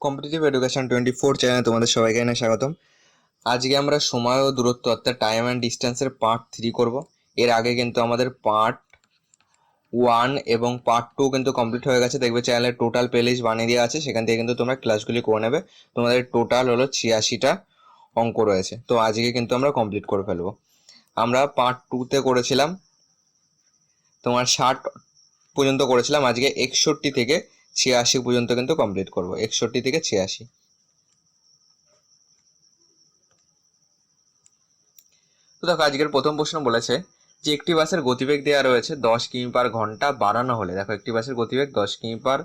Competitive education 24 চ্যানেলে তোমাদের সবাইকে এনে স্বাগতম। আজকে আমরা সময় ও দূরত্ব অর্থাৎ টাইম অ্যান্ড ডিস্টেন্সের পার্ট 3 করব। এর আগে কিন্তু আমাদের পার্ট 1 এবং পার্ট 2 কিন্তু কমপ্লিট হয়ে গেছে। দেখবে চ্যানেলের টোটাল প্লেলিস্ট বানিয়ে দেওয়া আছে, সেখান থেকে কিন্তু তোমরা ক্লাসগুলি করে নেবে। তোমাদের টোটাল হলো 86টা অঙ্ক রয়েছে, তো আজকে কিন্তু আমরা কমপ্লিট করে ফেলবো। আমরা পার্ট 2তে করেছিলাম তোমার 60 পর্যন্ত করেছিলাম, আজকে 61 থেকে 86 পর্যন্ত কিন্তু কমপ্লিট করব। 61 থেকে 86। তো দেখো, আজকের প্রথম প্রশ্ন বলেছে যে একটি বাসের গতিবেগ দেওয়া রয়েছে 10 কিমি পার ঘন্টা বাড়ানো হলে, দেখো একটি বাসের গতিবেগ 10 কিমি পার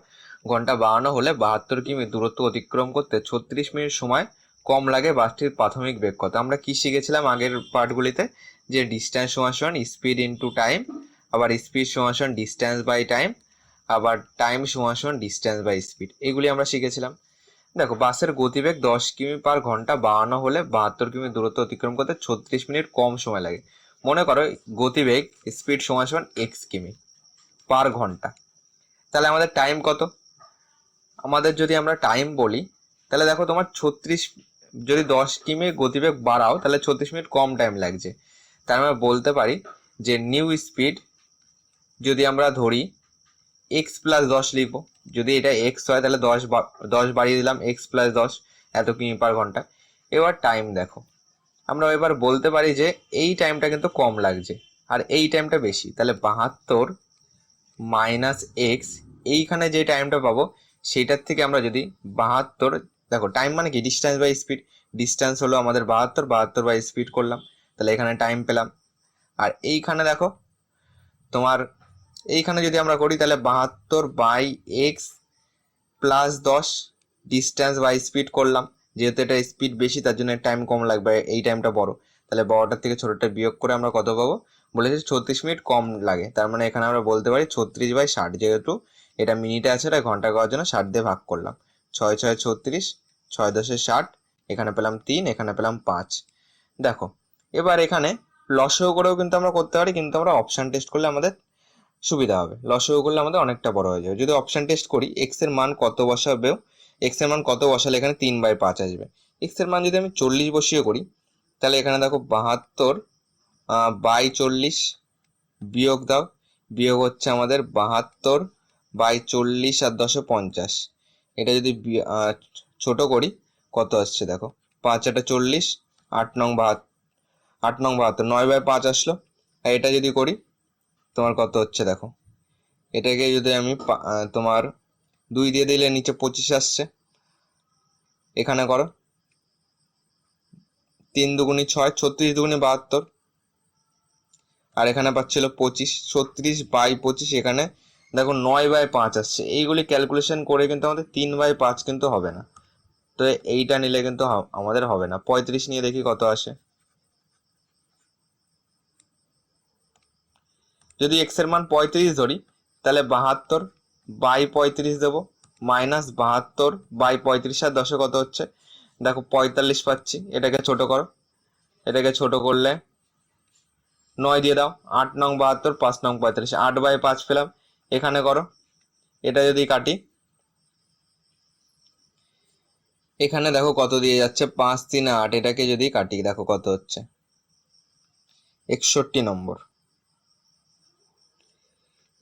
ঘন্টা বাড়ানো হলে 72 কিমি দূরত্ব অতিক্রম করতে 36 মিনিট সময় কম লাগে। বাসটির প্রাথমিক বেগ কত? আমরা কি শিখেছিলাম আগের পার্টগুলিতে? যে ডিস্ট্যান্স সমান স্পিড ইনটু টাইম, আবার স্পিড সমান ডিস্ট্যান্স বাই টাইম, আবার টাইম সমান ডিস্ট্যান্স বাই স্পিড, এগুলি আমরা শিখেছিলাম। দেখো, বাসের গতিবেগ 10 কিমি পার ঘন্টা বাড়ানো হলে 72 কিমি দূরত্ব অতিক্রম করতে 36 মিনিট কম সময় লাগে। মনে করো গতিবেগ স্পিড সমান এক্স কিমি পার ঘন্টা, তাহলে আমাদের টাইম কত? আমাদের যদি আমরা টাইম বলি, তাহলে দেখো তোমার 36, যদি 10 কিমি গতিবেগ বাড়াও তাহলে 36 মিনিট কম টাইম লাগছে। তার আমরা বলতে পারি যে নিউ স্পিড, যদি আমরা ধরি এক্স প্লাস 10 লিখবো, যদি এটা এক্স হয় তাহলে 10 বাড়িয়ে দিলাম, এক্স প্লাস 10 এত কিমি পার ঘন্টা। এবার টাইম দেখো, আমরা এবার বলতে পারি যে এই টাইমটা কিন্তু কম লাগছে আর এই টাইমটা বেশি, তাহলে 72 মাইনাস এক্স, এইখানে যে টাইমটা পাবো সেইটার থেকে আমরা যদি 72, দেখো টাইম মানে কি? Distance by speed. ডিস্টেন্স হলো আমাদের 72, 72 বাই স্পিড করলাম, তাহলে এখানে টাইম পেলাম। আর এইখানে দেখো তোমার, এইখানে যদি আমরা করি তাহলে 72 by x plus 10 distance by speed করলাম। যেহেতু এটা স্পিড বেশি তার জন্য টাইম কম লাগবে, এই টাইমটা বড়, তাহলে বড়টার থেকে ছোটটা বিয়োগ করে আমরা কত পাবো? বলেছে 36 মিনিট কম লাগে, তার মানে এখানে আমরা বলতে পারি 36/60। যেহেতু এটা মিনিটে আছে, এটা ঘন্টা করার জন্য 60 দিয়ে ভাগ করলাম। 6 6 36, 6 10 60, এখানে পেলাম 3, এখানে পেলাম 5। দেখো, এবার এখানে লসও করেও কিন্তু আমরা করতে পারি, কিন্তু আমরা অপশন টেস্ট করলে আমাদের সুবিধা হবে। লসও করলে আমাদের অনেকটা বড় হয়ে যাবে। যদি অপশন টেস্ট করি, এক্স এর মান কত বসাবে, এক্স এর মান কত বসালে এখানে 3/5 আসবে। এক্স এর মান যদি আমি 40 বসিয়ে করি, তাহলে এখানে দেখো 72 বাই 40 বিয়োগ দাও, বিয়োগ হচ্ছে আমাদের 72 বাই 40 আর 10 50। এটা যদি ছোট করি কত আসছে দেখো, 5 8 40, 8 9 72, 8 9 72, 9/5 আসলো। আর এটা যদি করি তোমার কত হচ্ছে দেখো, এটাকে যদি আমি তোমার 2 দিয়ে দিলে নিচে 25 আসছে। এখানে করো 3 দুগুনি 6, 36 দুগুনি 72, আর এখানে পাচ্ছিল 25, 36/25, এখানে দেখো 9/5 আসছে। এইগুলি ক্যালকুলেশন করে কিন্তু আমাদের 3/5 কিন্তু হবে না, তো এইটা নিলে কিন্তু আমাদের হবে না। 35 নিয়ে দেখি কত আসে। যদি এক্স এর মান 35 ধরি, তাহলে 72 বাই 35 দেবো, মাইনাস 72 বাই 35 আর 10 কত হচ্ছে দেখো 45 পাচ্ছি। এটাকে ছোট করো, এটাকে ছোট করলে 9 দিয়ে দাও, 8 9 72, 5 9 35, 8/5 পেলাম। এখানে করো, এটা যদি কাটি, এখানে দেখো কত দিয়ে যাচ্ছে, 5 3 8, এটাকে যদি কাটি দেখো কত হচ্ছে 61 নম্বর।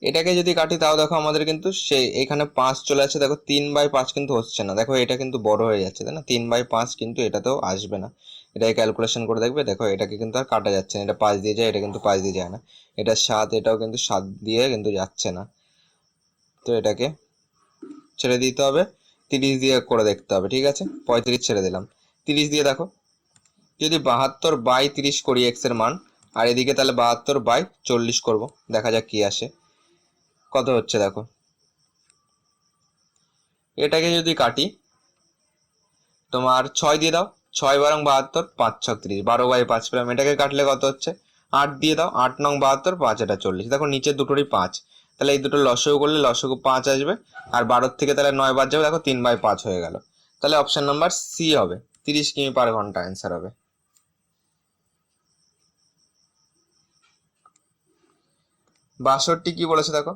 এটাকে যদি কাটি তাও দেখো আমাদের কিন্তু সেই এখানে 5 চলে আসছে। দেখো 3/5 কিন্তু হচ্ছে না, দেখো এটা কিন্তু বড় হয়ে যাচ্ছে, তাই না? 3/5 কিন্তু এটাতেও আসবে না। এটাকে ক্যালকুলেশন করে দেখবে, দেখো এটাকে কিন্তু আর কাটা যাচ্ছে না, এটা 5 দিয়ে যায়, এটা কিন্তু 5 দিয়ে যায় না। এটা 7, এটাও কিন্তু 7 দিয়ে কিন্তু যাচ্ছে না, তো এটাকে ছেড়ে দিতে হবে। 30 দিয়ে করে দেখতে হবে, ঠিক আছে? 35 ছেড়ে দিলাম, 30 দিয়ে দেখো, যদি 72 বাই 30 করি এক্স এর মান, আর এদিকে তাহলে 72 বাই 40 করব, দেখা যাক কি আসে, কত হচ্ছে দেখো। এটাকে যদি কাটি তোমার 6 দিয়ে দাও, 6 বারং 72, 5 36, 12/5 পেলাম। এটাকে কাটলে কত হচ্ছে, 8 দিয়ে দাও, 8 9 72, 5 এটা 40। দেখো নিচের দুটোরই 5, তাহলে এই দুটো লসগু করলে লসগু 5 আসবে, আর 12 থেকে তাহলে 9 বাদ যাবে, দেখো 3/5 হয়ে গেল। তাহলে অপশন নাম্বার সি হবে, 30 কিমি পার ঘন্টা অ্যান্সার হবে। 62 কি বলেছে দেখো,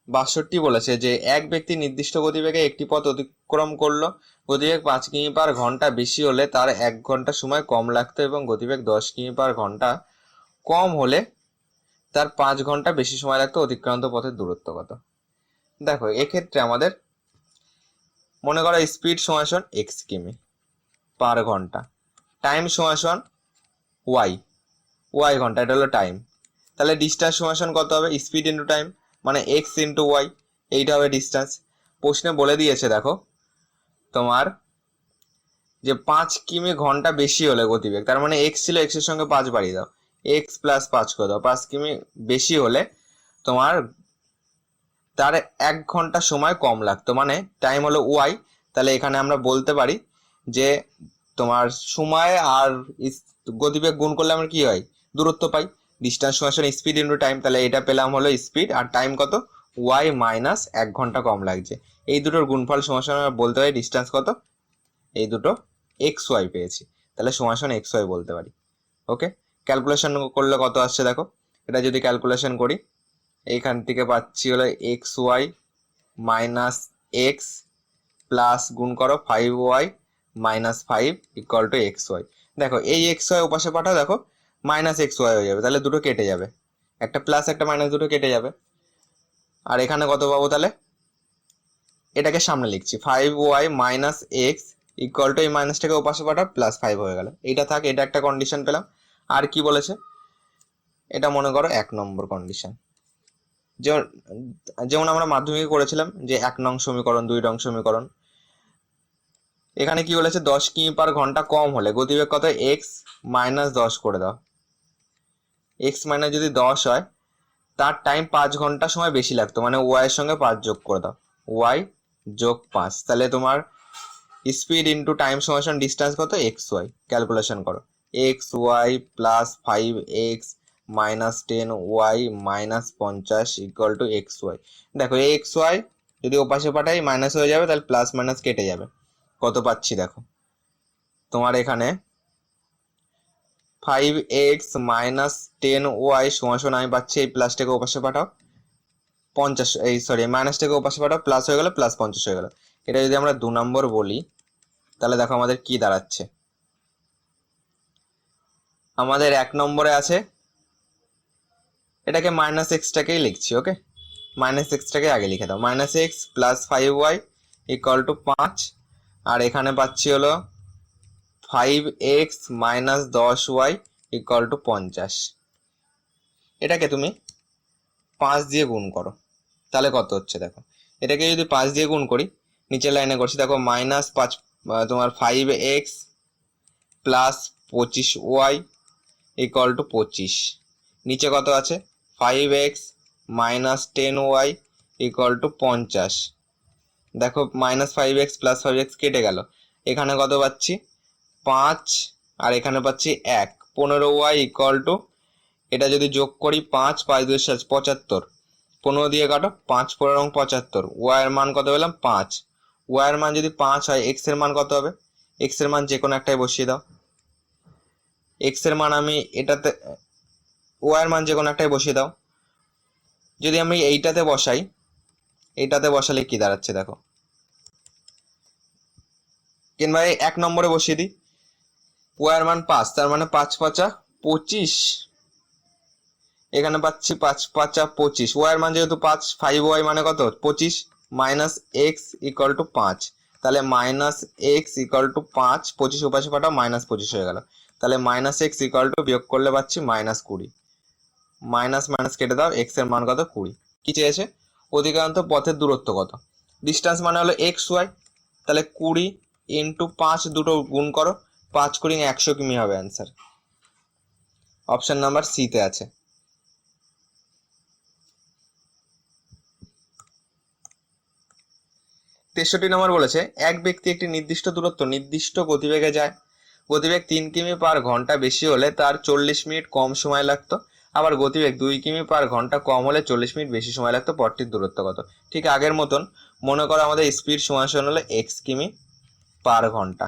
62 বলেছে যে এক ব্যক্তি নির্দিষ্ট গতিবেগে একটি পথ অতিক্রম করলো, গতিবেগ 5 কিমি পার ঘন্টা বেশি হলে তার 1 ঘন্টা সময় কম লাগতো এবং গতিবেগ 10 কিমি পার ঘন্টা কম হলে তার 5 ঘন্টা বেশি সময় লাগতো। অতিক্রান্ত পথের দূরত্ব কত? দেখো এক্ষেত্রে আমাদের মনে করো স্পিড সমান এক্স কিমি পার ঘন্টা, টাইম সমান ওয়াই ঘন্টা, এটা হলো টাইম। তাহলে ডিস্টেন্স সমান কত হবে? স্পিড ইন্টু টাইম, মানে এক্স ইন্টু ওয়াই, এইটা হবে ডিস্টেন্স। প্রশ্নে বলে দিয়েছে দেখো তোমার যে 5 কিমি ঘন্টা বেশি হলে গতিবেগ, তার মানে এক্স ছিল, এক্স এর সঙ্গে 5 বাড়িয়ে দাও, এক্স প্লাস 5 করে দাও, 5 কিমি বেশি হলে তোমার তার 1 ঘন্টা সময় কম লাগতো, মানে টাইম হলো ওয়াই। তাহলে এখানে আমরা বলতে পারি যে তোমার সময় আর গতিবেগ গুণ করলে আমরা কি হয়? দূরত্ব পাই। ডিস্টেন্স সমান স্পিড ইন্টু টাইম, তাহলে এটা পেলাম হলো স্পিড, আর টাইম কত? ওয়াই মাইনাস 1 ঘন্টা কম লাগছে। এই দুটোর গুণফল সমান আমরা বলতে পারি ডিস্টেন্স কত? এই দুটো এক্স ওয়াই পেয়েছি, তাহলে সমান এক্স ওয়াই বলতে পারি। ওকে, ক্যালকুলেশন করলে কত আসছে দেখো, এটা যদি ক্যালকুলেশন করি এইখান থেকে পাচ্ছি হলো x y minus x plus গুণ করো 5y minus 5 equal to x y. দেখো এই এক্স ওয়াই ওপাশে পাঠাও, দেখো মাইনাস এক্স ওয়াই হয়ে যাবে, তাহলে দুটো কেটে যাবে, একটা প্লাস একটা মাইনাস, দুটো কেটে যাবে। আর এখানে কত পাবো? তাহলে এটাকে সামনে লিখছি, 5y minus x equal to এই মাইনাসটাকে ওপাশে পাঠাও, প্লাস 5 হয়ে গেল। এইটা থাক, এটা একটা কন্ডিশন পেলাম। আর কি বলেছে? এটা মনে করো 1 নম্বর কন্ডিশন। যেমন আমরা মাধ্যমিকে করেছিলাম যে 1 নং সমীকরণ, 2 নং সমীকরণ। এখানে কি বলেছে? 10 কিমি পার ঘন্টা কম হলে গতিবেগ কত? এক্স মাইনাস 10 করে দাও। এক্স মাইনাস যদি 10 হয়, তার টাইম 5 ঘন্টা সময় বেশি লাগতো, মানে ওয়াই এর সঙ্গে 5 যোগ করে দাও, ওয়াই যোগ 5। তাহলে তোমার স্পিড ইন্টু টাইম সমান ডিস্টেন্স কত? X y. ক্যালকুলেশন করো, x y plus 5x minus 10y minus 50 equal to x y. দেখো এই এক্স ওয়াই যদি ওপাশে পাঠাই মাইনাস হয়ে যাবে, তাহলে প্লাস মাইনাস কেটে যাবে। কত পাচ্ছি দেখো, তোমার এখানে 5x মাইনাস 10y সমান আমি পাচ্ছি, এই প্লাসটাকে ওপাশে পাঠাও 50, এই সরি মাইনাসটাকে ওপাশে পাঠাও, প্লাস হয়ে গেল, প্লাস 50 হয়ে গেল। এটা যদি আমরা 2 নম্বর বলি, তাহলে দেখো আমাদের কি দাঁড়াচ্ছে। আমাদের 1 নম্বরে আছে, এটাকে মাইনাস এক্সটাকেই লিখছি। ওকে, মাইনাস এক্সটাকে আগে লিখে দাও, minus x plus 5y equal to 5। আর এখানে পাচ্ছি হলো 5x minus 10y equal to 50। এটাকে তুমি 5 দিয়ে গুণ করো, তাহলে কত হচ্ছে দেখো। এটাকে যদি 5 দিয়ে গুণ করি, নিচের লাইনে করছি দেখো, মাইনাস 5 তোমার 5x plus 25y equal to 25। নিচে কত আছে? 5x minus 10y equal to 50। দেখো মাইনাস 5x প্লাস 5x কেটে গেল, এখানে কত পাচ্ছি? 5, আর এখানে পাচ্ছি 1। 15y ইকুয়াল টু, এটা যদি যোগ করি 5 5 2 75, 15 দিয়ে কাটো, 5 15 75, ওয়াই এর মান কত পেলাম? 5। ওয়াই এর মান যদি 5 হয়, এক্স এর মান কত হবে? এক্স এর মান যে কোনো একটাই বসিয়ে দাও। এক্স এর মান আমি এটাতে, ওয়াই এর মান যে কোনো একটাই বসিয়ে দাও। যদি আমি এইটাতে বসাই, এইটাতে বসালে কি দাঁড়াচ্ছে দেখো, কিংবা 1 নম্বরে বসিয়ে দিই, ওয়াই এর মান 5, তার মানে 5 5 25, এখানে পাচ্ছি 5 5 25। ওয়াই এর মান যেহেতু 5, 5y মানে কত? 25 মাইনাস এক্স ইকুয়াল টু 5, তাহলে মাইনাস এক্স ইকুয়াল টু 5, 25 ওপাশে পাঠাও, মাইনাস 25 হয়ে গেল। তাহলে মাইনাস এক্স ইকুয়াল টু, বিয়োগ করলে পাচ্ছি মাইনাস 20, মাইনাস মাইনাস কেটে দাও, এক্স এর মান কত? 20। কি চেয়েছে? অতিক্রান্ত পথের দূরত্ব কত? ডিস্টেন্স মানে হলো এক্স ওয়াই, তাহলে 20 ইন্টু 5 দুটো গুণ করো, 5 কুড়ি 100 কিমি হবে অ্যান্সার। অপশন নাম্বার সি তে আছে। 63 নম্বর বলেছে এক ব্যক্তি একটি নির্দিষ্ট দূরত্ব নির্দিষ্ট গতিবেগে যায়, গতিবেগ 3 কিমি পার ঘন্টা বেশি হলে তার 40 মিনিট কম সময় লাগতো, আবার গতিবেগ 2 কিমি পার ঘন্টা কম হলে 40 মিনিট বেশি সময় লাগতো। পথটির দূরত্ব কত? ঠিক আগের মতন মনে করো আমাদের স্পিড সমান হলো এক্স কিমি পার ঘন্টা,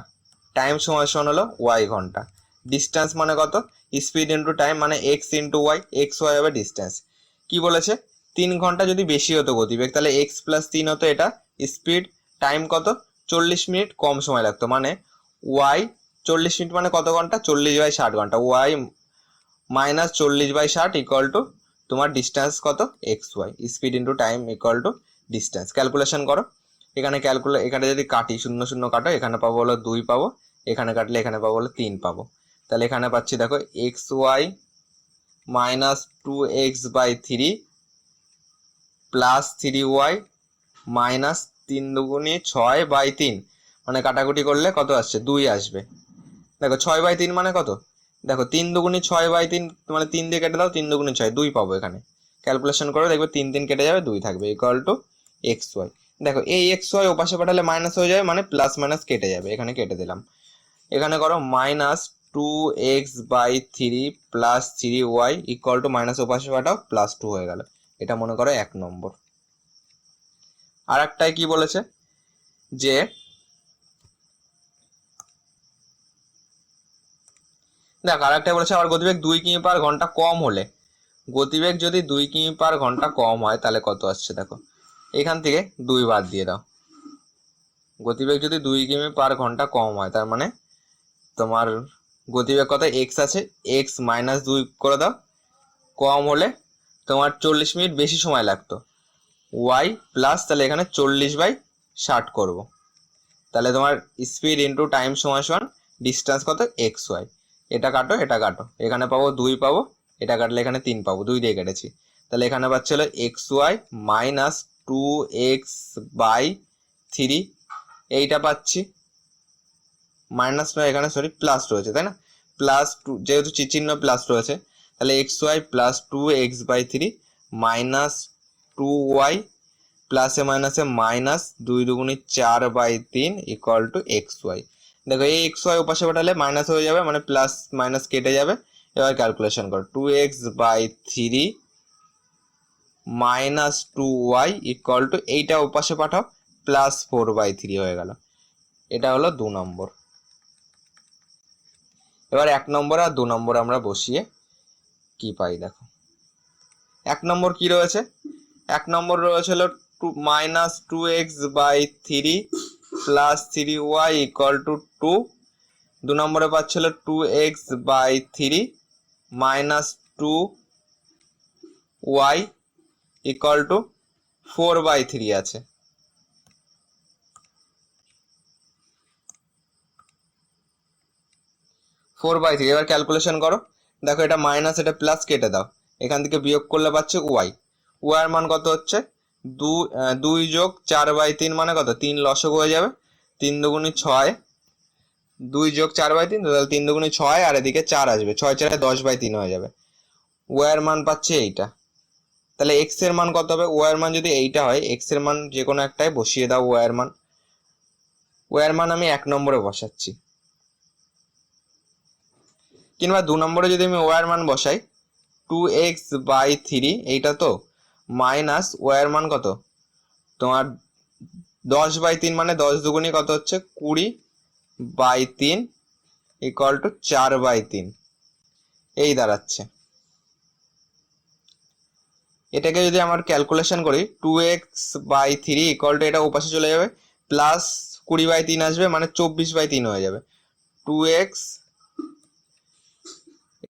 টাইম সমান হলো ওয়াই ঘন্টা, ডিস্টেন্স মানে কত? স্পিড ইন্টু টাইম মানে x into y, x y হবে ডিস্টেন্স। কি বলেছে? 3 ঘন্টা যদি বেশি হতো গতিবেগ তাহলে এক্স প্লাস 3 হতো এটা স্পিড, টাইম কত 40 মিনিট কম সময় লাগতো, মানে ওয়াই 40 মিনিট মানে কত ঘন্টা 40/60 ঘন্টা, ওয়াই মাইনাস 40/60 ইকুয়াল টু তোমার ডিস্টেন্স কত x y, speed into time equal to distance. Calculation করো, এখানে যদি কাটি 0 0 কাটো, এখানে পাবো হলো 2 পাবো, এখানে কাটলে এখানে পাবো হলো 3 পাবো। তাহলে এখানে পাচ্ছি দেখো x y minus 2x/3 plus 3y minus 3 দুগুণে 6/3, মানে কাটাকুটি করলে কত আসছে 2 আসবে। দেখো 6/3 মানে কত, দেখো 3 দুগুণে 6/3 মানে 3 দিয়ে কেটে দাও, 3 দুগুণে 6 2 পাবো এখানে। ক্যালকুলেশন করে দেখবে 3 3 কেটে যাবে 2 থাকবে ইকুয়াল টু এক্স ওয়াই। দেখো এই এক্স ওয়াই ওপাশে পাঠালে মাইনাস হয়ে যাবে, মানে প্লাস মাইনাস কেটে যাবে, এখানে কেটে দিলাম। এখানে করো minus 2x/3 plus 3y equal to minus ওপাশে পাঠাও প্লাস 2 হয়ে গেল। এটা মনে করো 1 নম্বর। আর একটাই কি বলেছে যে দেখ আর একটাই বলেছে আবার গতিবেগ 2 কিমি পার ঘন্টা কম হলে, গতিবেগ যদি 2 কিমি পার ঘন্টা কম হয় তাহলে কত আসছে দেখো, এখান থেকে 2 বাদ দিয়ে দাও। গতিবেগ যদি 2 কিমি পার ঘন্টা কম হয় তার মানে তোমার গতিবেগ কত এক্স আছে, এক্স মাইনাস 2 করে দাও, কম হলে তোমার 40 মিনিট বেশি সময় লাগতো, ওয়াই প্লাস তাহলে এখানে 40/60 করব, তাহলে তোমার স্পিড ইন্টু টাইম সমান সমান ডিস্টেন্স কত এক্স ওয়াই। এটা কাটো এটা কাটো, এখানে পাবো 2 পাবো, এটা কাটলে এখানে 3 পাবো, 2 দিয়ে কেটেছি। তাহলে এখানে পাচ্ছে হলো এক্স ওয়াই মাইনাস 2x/3, এইটা পাচ্ছি মাইনাস নয় এখানে সরি প্লাস রয়েছে তাই না, প্লাস 2 যেহেতু চিহ্ন প্লাস রয়েছে, তাহলে x y plus 2x/3 minus 2y প্লাসে মাইনাসে মাইনাস 2 দুগুণে 4/3 ইকুয়াল টু এক্স ওয়াই। দেখো এই এক্স ওয়াই ওপাশে পাঠালে মাইনাস হয়ে যাবে, মানে প্লাস মাইনাস কেটে যাবে। এবার ক্যালকুলেশন করো 2x/3 minus 2y equal to এইটা ওপাশে পাঠাও প্লাস 4/3 হয়ে গেল। এটা হলো 2 নম্বর। এবার 1 নম্বর আর 2 নম্বর আমরা বসিয়ে কি পাই দেখো। 1 নম্বর কি রয়েছে, 1 নম্বর রয়েছে হলো minus 2x/3 plus 3y equal to 2, 2 নম্বরে পাচ্ছিল 2x/3 minus 2y equal to 4/3 আছে। এবার ক্যালকুলেশন করো, দেখো এটা মাইনাস এটা প্লাস কেটে দাও, এখান থেকে বিয়োগ করলে পাচ্ছে ওয়াই, ওয়াই এর মান কত হচ্ছে 2 যোগ 4/3 মানে কত 3 লসগু হয়ে যাবে, 3 দুগুণে 6, 2 যোগ 4/3 তাহলে 3 দুগুণে 6 আর এদিকে 4 আসবে, 6 4 10/3 হয়ে যাবে। ওয়াই এর মান পাচ্ছে এইটা, তাহলে এক্স এর মান কত হবে, ওয়াই এর মান যদি এইটা হয় এক্স এর মান যে কোনো একটাই বসিয়ে দাও। ওয়াই এর মান আমি 1 নম্বরে বসাচ্ছি, কিংবা 2 নম্বরে যদি আমি ওয়াই এর মান বসাই 2x/3 এইটা তো মাইনাস ওয়াই এর মান কত তোমার 10/3 মানে 10 দুগুণে কত হচ্ছে 20/3 ইকুয়াল টু 4/3 এই দাঁড়াচ্ছে। এটাকে যদি আমার ক্যালকুলেশন করি 2x/3 ইকুয়াল টু এটা ওপাশে চলে যাবে প্লাস 20/3 আসবে, মানে 24/3 হয়ে যাবে। 2x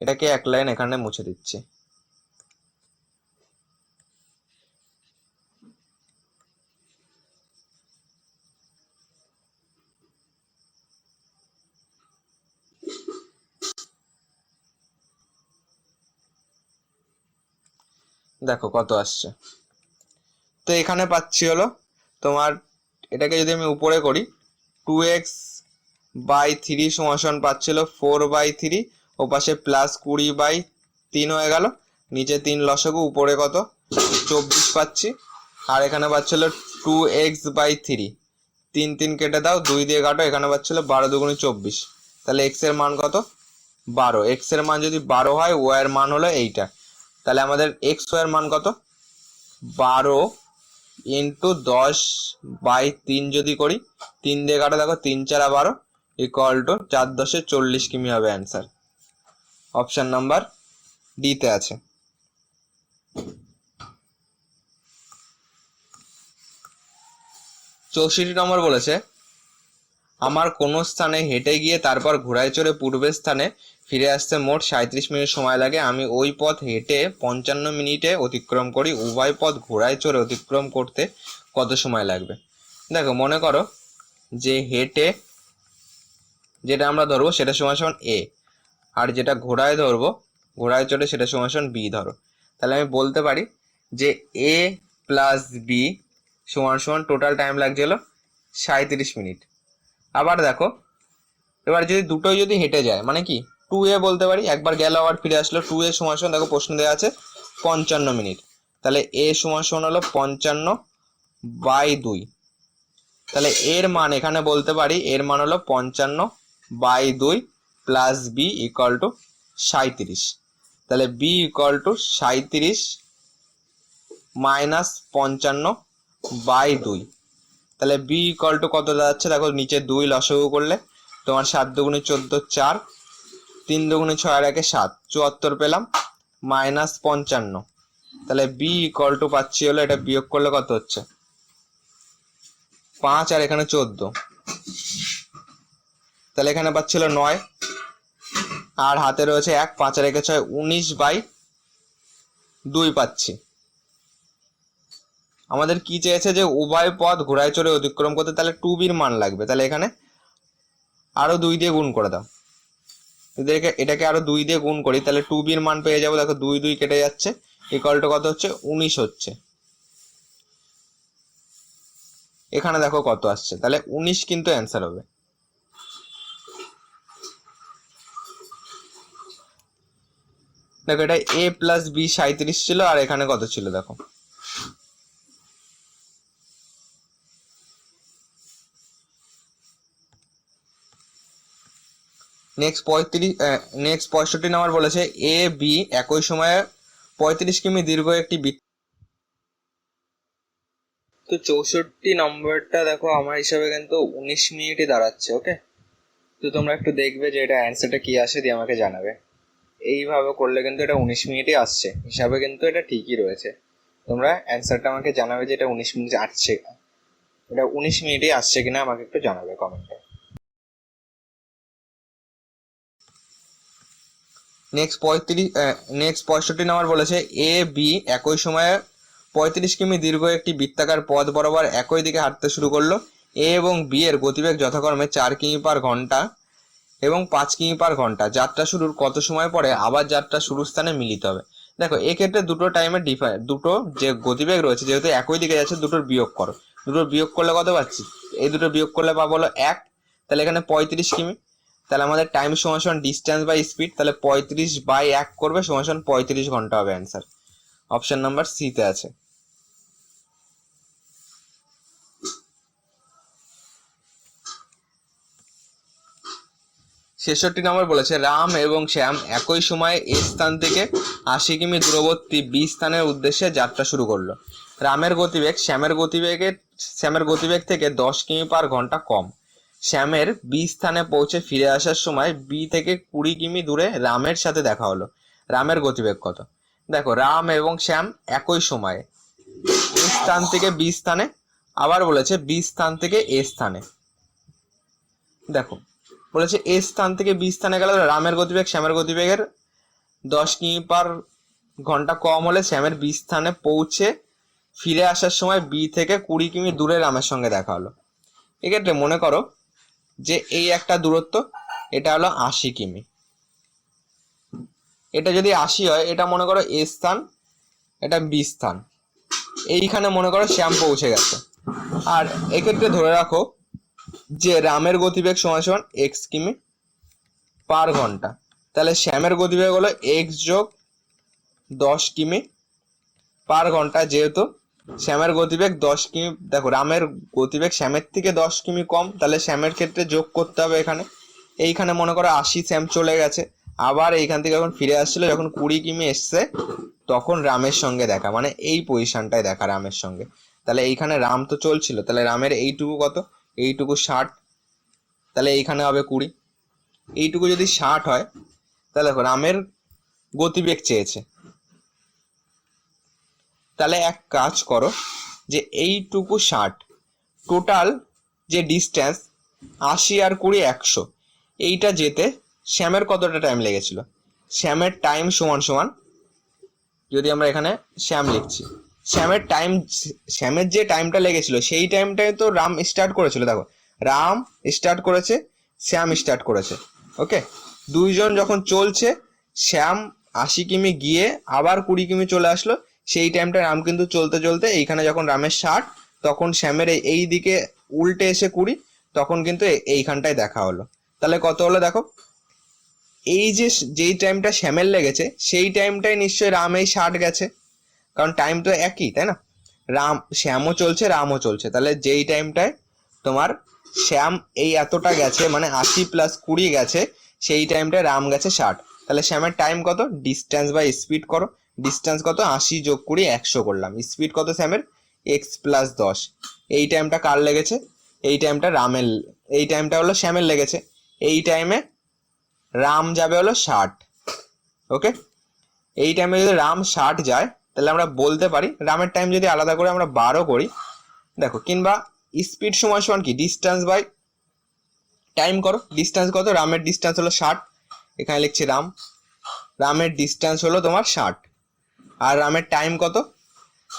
এটাকে এক লাইন এখানে মুছে দিচ্ছি। দেখো কত আসছে, তো এখানে পাচ্ছি হলো তোমার এটাকে যদি আমি উপরে করি 2x/3 সমান পাচ্ছিল 4/3, ওপাশে প্লাস 20/3 হয়ে গেল, নিচে 3 লসাগু, উপরে কত 24 পাচ্ছি, আর এখানে পাচ্ছিল 2x/3 3 3 কেটে দাও 2 দিয়ে কাটো, এখানে পাচ্ছিল 12 দুগুণে 24, তাহলে এক্স এর মান কত 12, এক্স এর মান যদি 12 হয় ওয়াই এর মান হলো এইটা, তাহলে আমাদের এক্স ওয়াই এর মান কত 12 ইন্টু 10/3 যদি করি 3 দিয়ে কাটো, দেখো 3 4 12 ইকুয়াল টু 4 10 40 কিমি হবে অ্যান্সার। অপশন নাম্বার ডি তে আছে। 64 নম্বর বলেছে আমার কোনো স্থানে হেঁটে গিয়ে তারপর ঘোড়ায় চড়ে পূর্বের স্থানে ফিরে আসতে মোট 37 মিনিট সময় লাগে। আমি ওই পথ হেঁটে 55 মিনিটে অতিক্রম করি। উভয় পথ ঘোড়ায় চড়ে অতিক্রম করতে কত সময় লাগবে? দেখো মনে করো যে হেঁটে যেটা আমরা ধরবো সেটা সমান সমান এ, আর যেটা ঘোড়ায় ধরবো ঘোড়ায় চড়ে সেটা সমান সমান বি ধরো। তাহলে আমি বলতে পারি যে এ প্লাস বি সমান সমান টোটাল টাইম লাগছিল 37 মিনিট। আবার দেখো এবার যদি দুটোই যদি হেঁটে যায় মানে কি 2a বলতে পারি, একবার গেল আবার ফিরে আসলো। 2a সমান সমান দেখো প্রশ্ন দেওয়া আছে 55 মিনিট, তাহলে এ সমান সমান হলো 55/2। তাহলে এর মান এখানে বলতে পারি এর মান হলো 55/2 প্লাস বি ইকুয়াল টু 37। তাহলে বি ইকুয়াল টু 37 মাইনাস 55/2। তাহলে বি ইকুয়াল টু কত দাঁড়াচ্ছে? দেখো নিচে 2 লসাগু করলে তোমার 7 দুগুণে 14 4, 3 দুগুণে 6 আর 1 7, 74 পেলাম মাইনাস 55। তাহলে বি ইকুয়াল টু পাচ্ছি হলো, এটা বিয়োগ করলে কত হচ্ছে 5 আর এখানে 14, তাহলে এখানে পাচ্ছিল 9 আর হাতে রয়েছে 1, 5 আর 1 6, 19/2 পাচ্ছি। আমাদের কি চেয়েছে যে উভয় পথ ঘোড়ায় চড়ে অতিক্রম করতে, তাহলে 2b মান লাগবে। তাহলে এখানে আরো 2 দিয়ে গুণ করে দাও, এটাকে আরো 2 দিয়ে গুণ করি তাহলে 2b মান পেয়ে যাবো। দেখো 2 2 কেটে যাচ্ছে, ইকুয়াল টু কত হচ্ছে 19 হচ্ছে। এখানে দেখো কত আসছে, তাহলে 19 কিন্তু অ্যান্সার হবে। দেখো এটা a প্লাস বি 37 ছিল, আর এখানে কত ছিল দেখো নেক্সট 65 নম্বর বলেছে এ বি একই সময়ে 35 কিমি দীর্ঘ একটি বৃত্ত। তো 64 নম্বরটা দেখো আমার হিসাবে কিন্তু 19 মিনিটই দাঁড়াচ্ছে। ওকে, তো তোমরা একটু দেখবে যে এটা অ্যান্সারটা কি আসে, দিয়ে আমাকে জানাবে। এইভাবে করলে কিন্তু এটা 19 মিনিটই আসছে, হিসাবে কিন্তু এটা ঠিকই রয়েছে। তোমরা অ্যান্সারটা আমাকে জানাবে যে এটা 19 মিনিট আসছে, এটা 19 মিনিটই আসছে কিনা আমাকে একটু জানাবে কমেন্টে। নেক্সট 65 নম্বর বলেছে এ বি একই সময়ে 35 কিমি দীর্ঘ একটি বৃত্তাকার পথ বরাবর একই দিকে হাঁটতে শুরু করলো। এ এবং বি এর গতিবেগ যথাক্রমে 4 কিমি পার ঘন্টা এবং 5 কিমি পার ঘন্টা। যাত্রা শুরুর কত সময় পরে আবার যাত্রা শুরুর স্থানে মিলিত হবে? দেখো এক্ষেত্রে দুটো টাইমের দুটো যে গতিবেগ রয়েছে যেহেতু একই দিকে যাচ্ছে, দুটোর বিয়োগ করো। দুটোর বিয়োগ করলে কত পাচ্ছি? এই দুটো বিয়োগ করলে পাবো হলো 1, তাহলে এখানে 35 কিমি। তাহলে আমাদের টাইম সমান সমান ডিস্টেন্স বাই স্পিড, তাহলে 35/1 করবে সমান সমান 35 ঘন্টা হবে অ্যান্সার। অপশন নাম্বার সি তে আছে। 66 নম্বর বলেছে রাম এবং শ্যাম একই সময়ে এ স্থান থেকে 80 কিমি দূরবর্তী বি স্থানের উদ্দেশ্যে যাত্রা শুরু করলো। রামের গতিবেগ শ্যামের গতিবেগ থেকে 10 কিমি পার ঘন্টা কম। শ্যামের বি স্থানে পৌঁছে ফিরে আসার সময় বি থেকে 20 কিমি দূরে রামের সাথে দেখা হলো। রামের গতিবেগ কত? দেখো রাম এবং শ্যাম একই সময়ে এ স্থান থেকে বি স্থানে, আবার বলেছে বি স্থান থেকে এ স্থানে। দেখো বলেছে এ স্থান থেকে বি স্থানে গেলে রামের গতিবেগ শ্যামের গতিবেগের 10 কিমি পার ঘন্টা কম হলে শ্যামের বি স্থানে পৌঁছে ফিরে আসার সময় বি থেকে 20 কিমি দূরে রামের সঙ্গে দেখা হলো। এক্ষেত্রে মনে করো যে এই একটা দূরত্ব, এটা হলো 80 কিমি। এটা যদি 80 হয়, এটা মনে করো এ স্থান, এটা বি স্থান, এইখানে মনে করো শ্যাম পৌঁছে গেছে। আর এক্ষেত্রে ধরে রাখো যে রামের গতিবেগ সমান সমান এক্স কিমি পার ঘন্টা, তাহলে শ্যামের গতিবেগ হলো এক্স যোগ 10 কিমি পার ঘন্টা। যেহেতু শ্যামের গতিবেগ 10 কিমি, দেখো রামের গতিবেগ শ্যামের থেকে 10 কিমি কম, তাহলে শ্যামের ক্ষেত্রে যোগ করতে হবে এখানে। এইখানে মনে করো 80 শ্যাম চলে গেছে, আবার এইখান থেকে যখন ফিরে আসছিল যখন 20 কিমি এসছে তখন রামের সঙ্গে দেখা, মানে এই পজিশনটায় দেখা রামের সঙ্গে। তাহলে এইখানে রাম তো চলছিল, তাহলে রামের এইটুকু কত? এইটুকু 60, তাহলে এইখানে হবে 20। এইটুকু যদি 60 হয় তাহলে দেখো রামের গতিবেগ চেয়েছে, তাহলে এক কাজ করো যে এইটুকু 60 টোটাল যে ডিস্টেন্স 80 আর 20 100, এইটা যেতে শ্যামের কতটা টাইম লেগেছিল? শ্যামের টাইম সমান সমান, যদি আমরা এখানে শ্যাম লিখছি, শ্যামের যে টাইমটা লেগেছিল সেই টাইমটাই তো রাম স্টার্ট করেছিল। দেখো, রাম স্টার্ট করেছে, শ্যাম স্টার্ট করেছে। ওকে, দুইজন যখন চলছে, শ্যাম 80 কিমি গিয়ে আবার 20 কিমি চলে আসলো, সেই টাইমটা রাম কিন্তু চলতে চলতে এইখানে যখন রামের 60, তখন শ্যামের এই দিকে উল্টে এসে 20, তখন কিন্তু এইখানটায় দেখা হলো। তাহলে কত হলো দেখো, এই যেই টাইমটা শ্যামের লেগেছে সেই টাইমটাই নিশ্চয়ই রাম এই 60 গেছে, কারণ টাইম তো একই, তাই না? শ্যামও চলছে, রামও চলছে, তাহলে যেই টাইমটায় তোমার শ্যাম এই এতটা গেছে, মানে 80 + 20 গেছে, সেই টাইমটায় রাম গেছে 60। তাহলে শ্যামের টাইম কত? ডিস্টেন্স বাই স্পিড করো। ডিস্টেন্স কত? 80 + 20 100 করলাম। স্পিড কত শ্যামের? x + 10। এই টাইমটা কার লেগেছে? এই টাইমটা রামের, এই টাইমটা হলো শ্যামের লেগেছে। এই টাইমে রাম যাবে হলো 60। ওকে, এই টাইমে যদি রাম 60 যায়, তাহলে আমরা বলতে পারি, রামের টাইম যদি আলাদা করে আমরা 12 করি, দেখো, কিংবা স্পিড সমান সমান কি? ডিস্টেন্স বাই টাইম করো। ডিস্টেন্স কত? রামের ডিস্টেন্স হলো 60, এখানে লিখছি রামের ডিস্টেন্স হলো তোমার 60, আর রামের টাইম কত?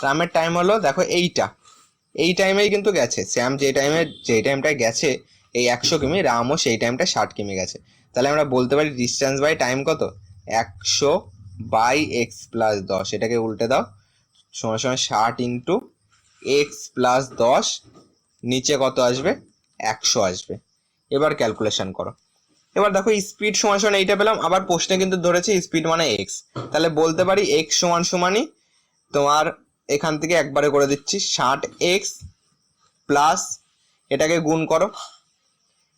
রামের টাইম হলো, দেখো, এই টাইমেই কিন্তু গেছে শ্যাম, যেই টাইমটায় গেছে এই 100 কিমি, রামও সেই টাইমটা 60 কিমি গেছে। তাহলে আমরা বলতে পারি ডিস্টেন্স বাই টাইম কত? 100 বাই x + 10, এটাকে উল্টে দাও, সমান সমান 60 × x + 10, নিচে কত আসবে? 100 আসবে। এবার ক্যালকুলেশন করো। এবার দেখো, স্পিড সমান সমান এইটা পেলাম, আবার প্রশ্নে কিন্তু ধরেছে স্পিড মানে x, তাহলে বলতে পারি x সমান সমানই তোমার, এখান থেকে একবারে করে দিচ্ছি, 60x প্লাস এটাকে গুণ করো,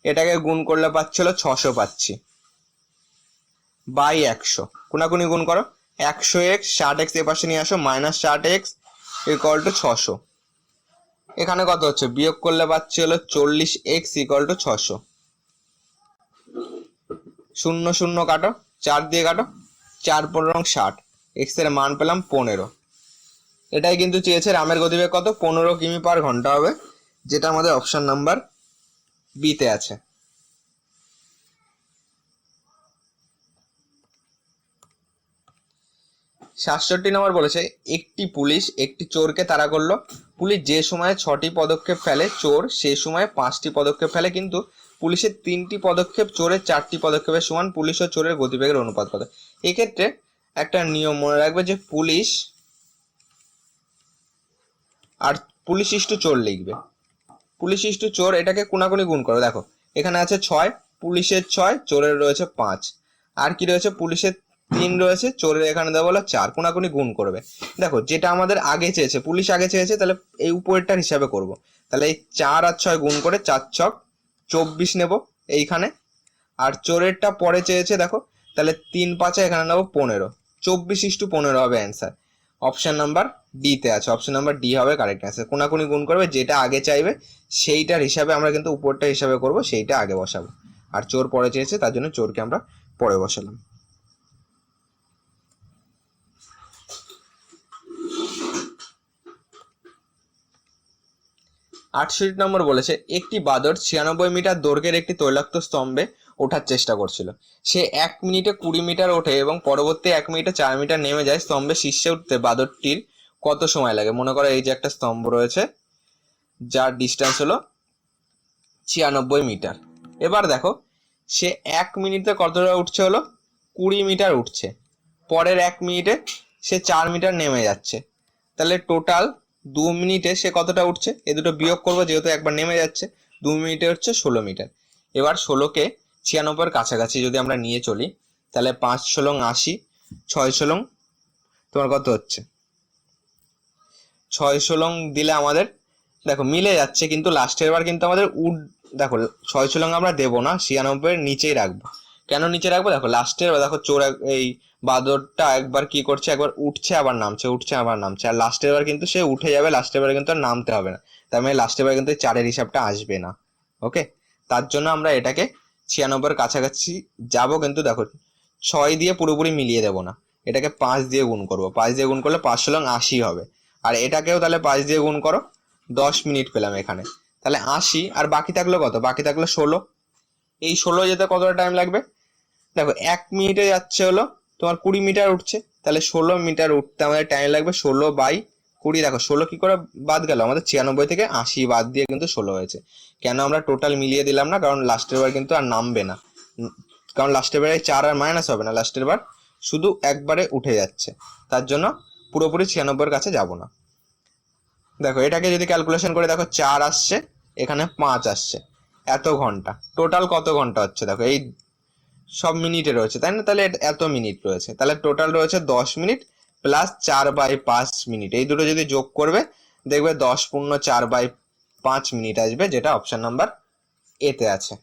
এটাকে গুণ করলে পাচ্ছিল 600 পাচ্ছি, বাই 100, কোনাকুনি গুণ করো, 100x, 60x এ পাশে নিয়ে আসো, -60x = 600। এখানে কত হচ্ছে? বিয়োগ করলে পাচ্ছি হলো 40x = 600। 0 0 কাটো, 4 দিয়ে কাটো, 4 × 15 = 60, x এর মান পেলাম 15। এটাই কিন্তু চেয়েছে রামের গতিবেগ কত? 15 কিমি/ঘন্টা হবে, যেটা আমাদের অপশন নাম্বার বি তে আছে। 67 নম্বর বলেছে, একটি পুলিশ একটি চোরকে তাড়া করলো। পুলিশ যে সময়ে 6টি পদক্ষেপ ফেলে, চোর সে সময়ে 5টি পদক্ষেপ ফেলে, কিন্তু পুলিশের 3টি পদক্ষেপ চোরের 4টি পদক্ষেপের সমান। পুলিশ ও চোরের গতিবেগের অনুপাত কত? এক্ষেত্রে একটা নিয়ম মনে রাখবে যে পুলিশ ইস্টু চোর লিখবে। পুলিশ ইস্টু চোর, এটাকে কোনাকুনি গুণ করো। দেখো, এখানে আছে 6, পুলিশের 6, চোরের রয়েছে 5, আর কি রয়েছে? পুলিশের 3 রয়েছে, চোরের এখানে দেওয়া হলো 4, কোনাকুনি গুণ করবে। দেখো, যেটা আমাদের আগে চেয়েছে, পুলিশ আগে চেয়েছে, তাহলে এই উপরেরটার হিসাবে করব। তাহলে এই 4 আর 6 গুণ করে 4 ছক 24 নেব এইখানে, আর চোরেরটা পরে চেয়েছে, দেখো, তাহলে 3 5 এখানে নেবো 15, 24:15 হবে অ্যান্সার। অপশন নাম্বার ডি তে আছে, অপশন নাম্বার ডি হবে কারেক্ট অ্যান্সার। কোনাকুনি গুণ করবে, যেটা আগে চাইবে সেইটার হিসাবে আমরা কিন্তু উপরটা হিসাবে করব, সেইটা আগে বসাবো। আর চোর পরে চেয়েছে, তার জন্য চোরকে আমরা পরে বসালাম। আটষট্টি নম্বর বলেছে, একটি বাদর 96 মিটার দৈর্ঘ্যের একটি তৈলাক্ত স্তম্ভে ওঠার চেষ্টা করছিল। সে 1 মিনিটে 20 মিটার ওঠে এবং পরবর্তী 1 মিনিটে 4 মিটার নেমে যায়। স্তম্ভের শীর্ষে উঠতে বাদরটির কত সময় লাগে? মনে করো এই যে একটা স্তম্ভ রয়েছে, যার ডিস্টেন্স হলো 96 মিটার। এবার দেখো, সে 1 মিনিটে কতটা উঠছে? হলো 20 মিটার উঠছে। পরের 1 মিনিটে সে 4 মিটার নেমে যাচ্ছে। তাহলে টোটাল 2 মিনিটে সে কতটা উঠছে? এ দুটো বিয়োগ করবো, যেহেতু একবার নেমে যাচ্ছে। 2 মিনিটে হচ্ছে 16 মিটার। এবার 16কে 96-এর কাছাকাছি যদি আমরা নিয়ে চলি, তাহলে 5 × 80, 6 × তোমার কত হচ্ছে? 6 × দিলে আমাদের, দেখো, মিলে যাচ্ছে, কিন্তু লাস্টের বার কিন্তু আমাদের দেখো, 6 আমরা দেবো না, 96-এর নিচেই রাখবো। কেন নিচে রাখবো? দেখো, লাস্টের, দেখো, চোর এই বাদরটা একবার কি করছে, একবার উঠছে আবার নামছে, উঠছে আবার নামছে, আর লাস্টের বার কিন্তু সে উঠে যাবে, লাস্টের বারে কিন্তু আর নামতে হবে না। তার মানে লাস্টের বার কিন্তু 4-এর হিসাবটা আসবে না। ওকে, তার জন্য আমরা এটাকে 96-এর কাছাকাছি যাব, কিন্তু দেখো 6 দিয়ে পুরোপুরি মিলিয়ে দেবো না, এটাকে 5 দিয়ে গুণ করবো। 5 দিয়ে গুণ করলে 5 × 80 হবে, আর এটাকেও তাহলে 5 দিয়ে গুণ করো, 10 মিনিট পেলাম এখানে। তাহলে 80 আর বাকি থাকলো কত, বাকি থাকলো 16। এই 16 যেতে কতটা টাইম লাগবে, দেখো 1 মিনিটে যাচ্ছে হলো তোমার 20 মিটার উঠছে, তাহলে 16 মিটার উঠতে আমাদের টাইম লাগবে 16/20। দেখো 16 কি করে বাদ গেল, আমাদের 96 থেকে 80 বাদ দিয়ে কিন্তু 16 হয়েছে। কেন আমরা টোটাল মিলিয়ে দিলাম না, কারণ লাস্টের বার কিন্তু আর নামবে না, কারণ লাস্টের বারে 4 আর মাইনাস হবে না, লাস্টের বার শুধু একবারে উঠে যাচ্ছে, তার জন্য পুরোপুরি 96 কাছে যাব না। দেখো এটাকে যদি ক্যালকুলেশন করে দেখো 4 আসছে, এখানে 5 আসছে, এত ঘন্টা টোটাল কত ঘন্টা হচ্ছে, দেখো এই সব মিনিটে রয়েছে তাই না, তাহলে এত মিনিট রয়েছে, তাহলে টোটাল রয়েছে 10 মিনিট প্লাস 4/5 মিনিট, এই দুটো যদি যোগ করবে দেখবে 10 পূর্ণ 4/5 মিনিট আসবে, যেটা অপশন নাম্বার এতে আছে।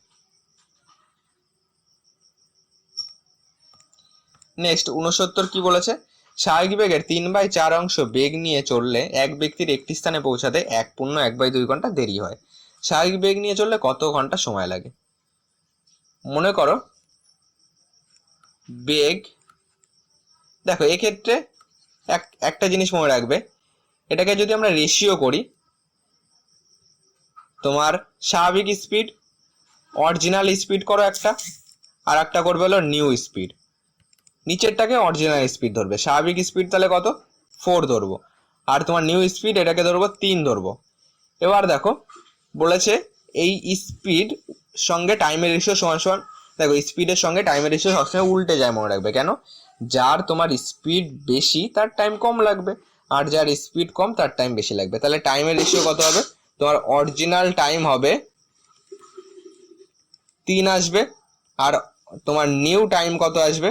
নেক্সট 69 কি বলেছে, স্বাভাবিক বেগের 3/4 অংশ বেগ নিয়ে চললে এক ব্যক্তির একটি স্থানে পৌঁছাতে 1 পূর্ণ 1/2 ঘন্টা দেরি হয়। স্বাভাবিক বেগ নিয়ে চললে কত ঘন্টা সময় লাগে। মনে করো বেগ, দেখো এক্ষেত্রে একটা জিনিস মনে রাখবে, এটাকে যদি আমরা রেশিও করি, তোমার স্বাভাবিক স্পিড অরিজিনাল স্পিড করো একটা, আর একটা করবে হলো নিউ স্পিড, নিচেরটাকে অরিজিনাল স্পিড ধরবে, স্বাভাবিক স্পিড তাহলে কত 4 ধরবো, আর তোমার নিউ স্পিড এটাকে ধরবো 3 ধরবো। এবার দেখো বলেছে এই স্পিড সঙ্গে টাইমের রেশিও সমান সমান, দেখো স্পিডের সঙ্গে টাইমের রেশিও সবসময় উল্টে যায়, মনে রাখবে। কেন, যার তোমার স্পিড বেশি তার টাইম কম লাগবে, আর যার স্পিড কম তার টাইম বেশি লাগবে। তাহলে টাইমের রেশিও কত হবে, তোমার অরিজিনাল টাইম হবে 3 আসবে, আর তোমার নিউ টাইম কত আসবে,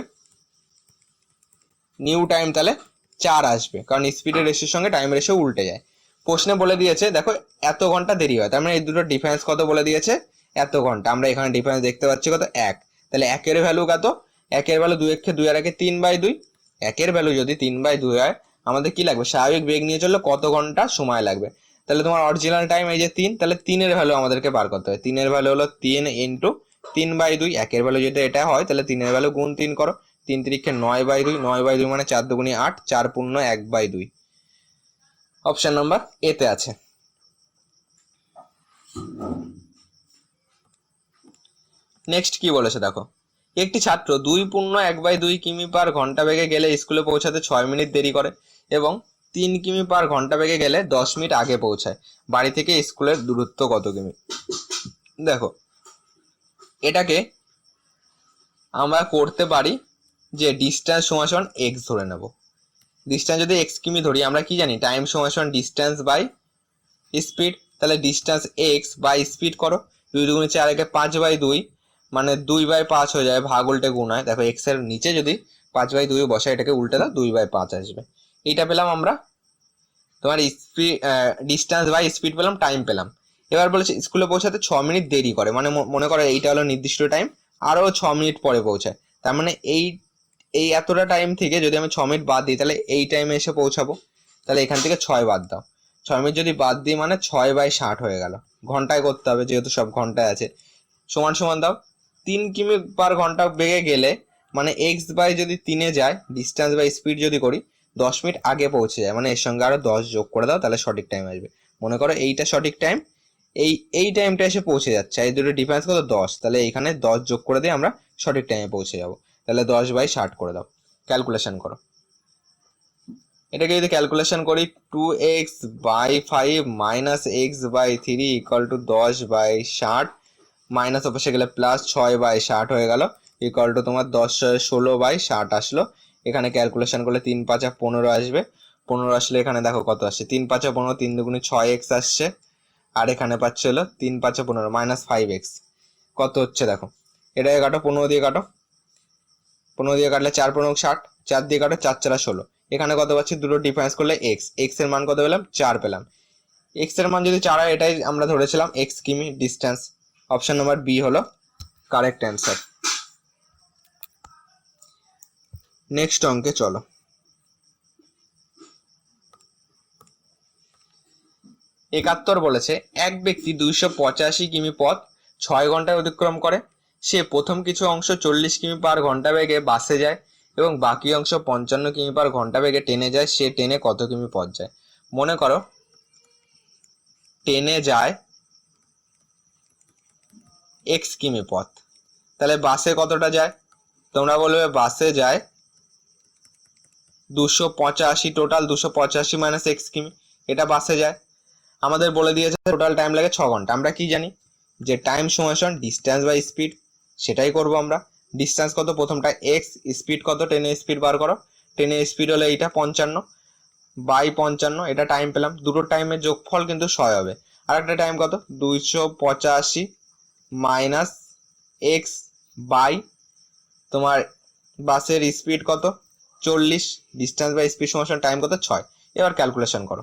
নিউ টাইম তাহলে 4 আসবে, কারণ স্পিডের রেশিওর সঙ্গে টাইমের রেশিও উল্টে যায়। প্রশ্নে বলে দিয়েছে দেখো এত ঘন্টা দেরি হয়, তার মানে এই দুটো ডিফারেন্স কত বলে দিয়েছে, এত ঘন্টা। আমরা এখানে ডিফারেন্স দেখতে পাচ্ছি কত 1, তাহলে 1 এর ভ্যালু কত, 1 এর ভ্যালু 2 এর 2 আর 1 3/2, 1 এর ভ্যালু যদি 3/2 হয় আমাদের কি লাগবে, স্বাভাবিক বেগ নিয়ে চললে কত ঘন্টা সময় লাগবে। তাহলে তোমার অরিজিনাল টাইম এই যে 3, তাহলে 3 এর ভ্যালু আমাদেরকে বার করতে হবে, 3 এর ভ্যালু হলো 3 ইন্টু 3/2, 1 এর ভ্যালু যদি এটা হয় তাহলে 3 এর ভ্যালু গুণ 3 করো, 3 3 9/2, 9/2 মানে 4 2 8, 4 পূর্ণ 1/2, অপশন নাম্বার এতে আছে। নেক্সট কি বলেছে দেখো, একটি ছাত্র 2 পূর্ণ 1/2 কিমি পার ঘন্টা বেগে গেলে স্কুলে পৌঁছাতে 6 মিনিট দেরি করে এবং 3 কিমি পার ঘন্টা বেগে গেলে 10 মিনিট আগে পৌঁছায়, বাড়ি থেকে স্কুলের দূরত্ব কত কিমি। দেখো এটাকে আমরা করতে পারি যে ডিস্টেন্স সমান সমান এক্স ধরে নেব। ডিস্টেন্স যদি এক্স কিমি ধরি, আমরা কি জানি টাইম সমান সমান ডিস্টেন্স বাই স্পিড, তাহলে ডিস্টেন্স এক্স বাই স্পিড করো, 2 2 4 একে 5/2 মানে 2/5 হয়ে যায়, ভাগ উল্টে গুণ হয়। দেখো এক্স এর নিচে যদি 5/2 বসে এটাকে উল্টে দাও 2/5 আসবে। এইটা পেলাম আমরা তোমার স্পিড, ডিস্টেন্স বাই স্পিড পেলাম, টাইম পেলাম। এবার বলেছে স্কুলে পৌঁছাতে 6 মিনিট দেরি করে, মানে মনে করো এইটা হলো নির্দিষ্ট টাইম, আরো 6 মিনিট পরে পৌঁছায়, তার মানে এই এই এতটা টাইম থেকে যদি আমি 6 মিনিট বাদ দিই তাহলে এই টাইমে এসে পৌঁছাবো, তাহলে এখান থেকে 6 বাদ দাও, 6 মিনিট যদি বাদ দিই মানে 6/60 হয়ে গেল, ঘন্টায় করতে হবে যেহেতু সব ঘন্টায় আছে। সমান সমান দাও 3 কিমি পার ঘন্টা বেগে গেলে, মানে এক্স বাই যদি 3-এ যায়, ডিস্টেন্স বাই স্পিড যদি করি 10 মিনিট আগে পৌঁছে যায়, মানে এর সঙ্গে আরো 10 যোগ করে দাও, তাহলে সঠিক টাইম আসবে। মনে করো এইটা সঠিক টাইম, এই টাইমটা এসে পৌঁছে যাচ্ছে, এই দুটো ডিফারেন্স কত 10, তাহলে এখানে 10 যোগ করে দিয়ে আমরা সঠিক টাইমে পৌঁছে যাব, তাহলে 10/60 করে দাও, ক্যালকুলেশন করো। এটাকে যদি ক্যালকুলেশন করি 2x/5 minus x/3 equal to 10/60, minus অপাশে গেলে প্লাস 6/60 হয়ে গেল, ইকুয়াল টু তোমার 16/60 আসলো। এখানে ক্যালকুলেশন করলে 3 5 15 আসবে, 15 আসলে এখানে দেখো কত আসছে, 3 5 15, 3 2 6x আসছে, আর এখানে পাচ্ছে হলো 3 5 15 মাইনাস 5x, কত হচ্ছে দেখো, এটাকে কাটো 15 দিয়ে কাটো, 15 দিয়ে কাটলে 4 15 60, 4 দিয়ে কাটো 4 4 16, এখানে কত পাচ্ছি, দুটো ডিফারেন্স করলে এক্স এর মান কত পেলাম 4 পেলাম, এক্স এর মান যদি 4 হয় এটাই আমরা ধরেছিলাম এক্স কিমি ডিস্টেন্স, অপশন নাম্বার বি হলো কারেক্ট অ্যান্সার। নেক্সট অঙ্কে চলো, একাত্তর বলেছে এক ব্যক্তি 285 কিমি পথ 6 ঘন্টায় অতিক্রম করে, সে প্রথম কিছু অংশ 40 কিমি পার ঘন্টা বেগে বাসে যায় এবং বাকি অংশ 55 কিমি পার ঘন্টা বেগে ট্রেনে যায়, সে ট্রেনে কত কিমি পথ যায়। মনে করো ট্রেনে যায় এক্স কিমি পথ। তাহলে বাসে কতটা যায়? তোমরা বলবে বাসে যায় 285, টোটাল 285 মাইনাস এক্স কিমি, এটা বাসে যায়। আমাদের বলে দিয়েছে টোটাল টাইম লাগে 6 ঘন্টা। আমরা কি জানি যে টাইম সমান ডিস্টেন্স বাই স্পিড, সেটাই করব আমরা। ডিস্টেন্স কত? প্রথমটা এক্স, স্পিড কত? ট্রেনের স্পিড বার করো। ট্রেনের স্পিড হলো এইটা 55 বাই 55, এটা টাইম পেলাম। দুটো টাইমের যোগফল কিন্তু 6 হবে। আর একটা টাইম কত? 285 মাইনাস এক্স বাই তোমার বাসের স্পিড কত? 40, ডিস্টেন্স বাই স্পিড সমান টাইম কত? 6। এবার ক্যালকুলেশন করো।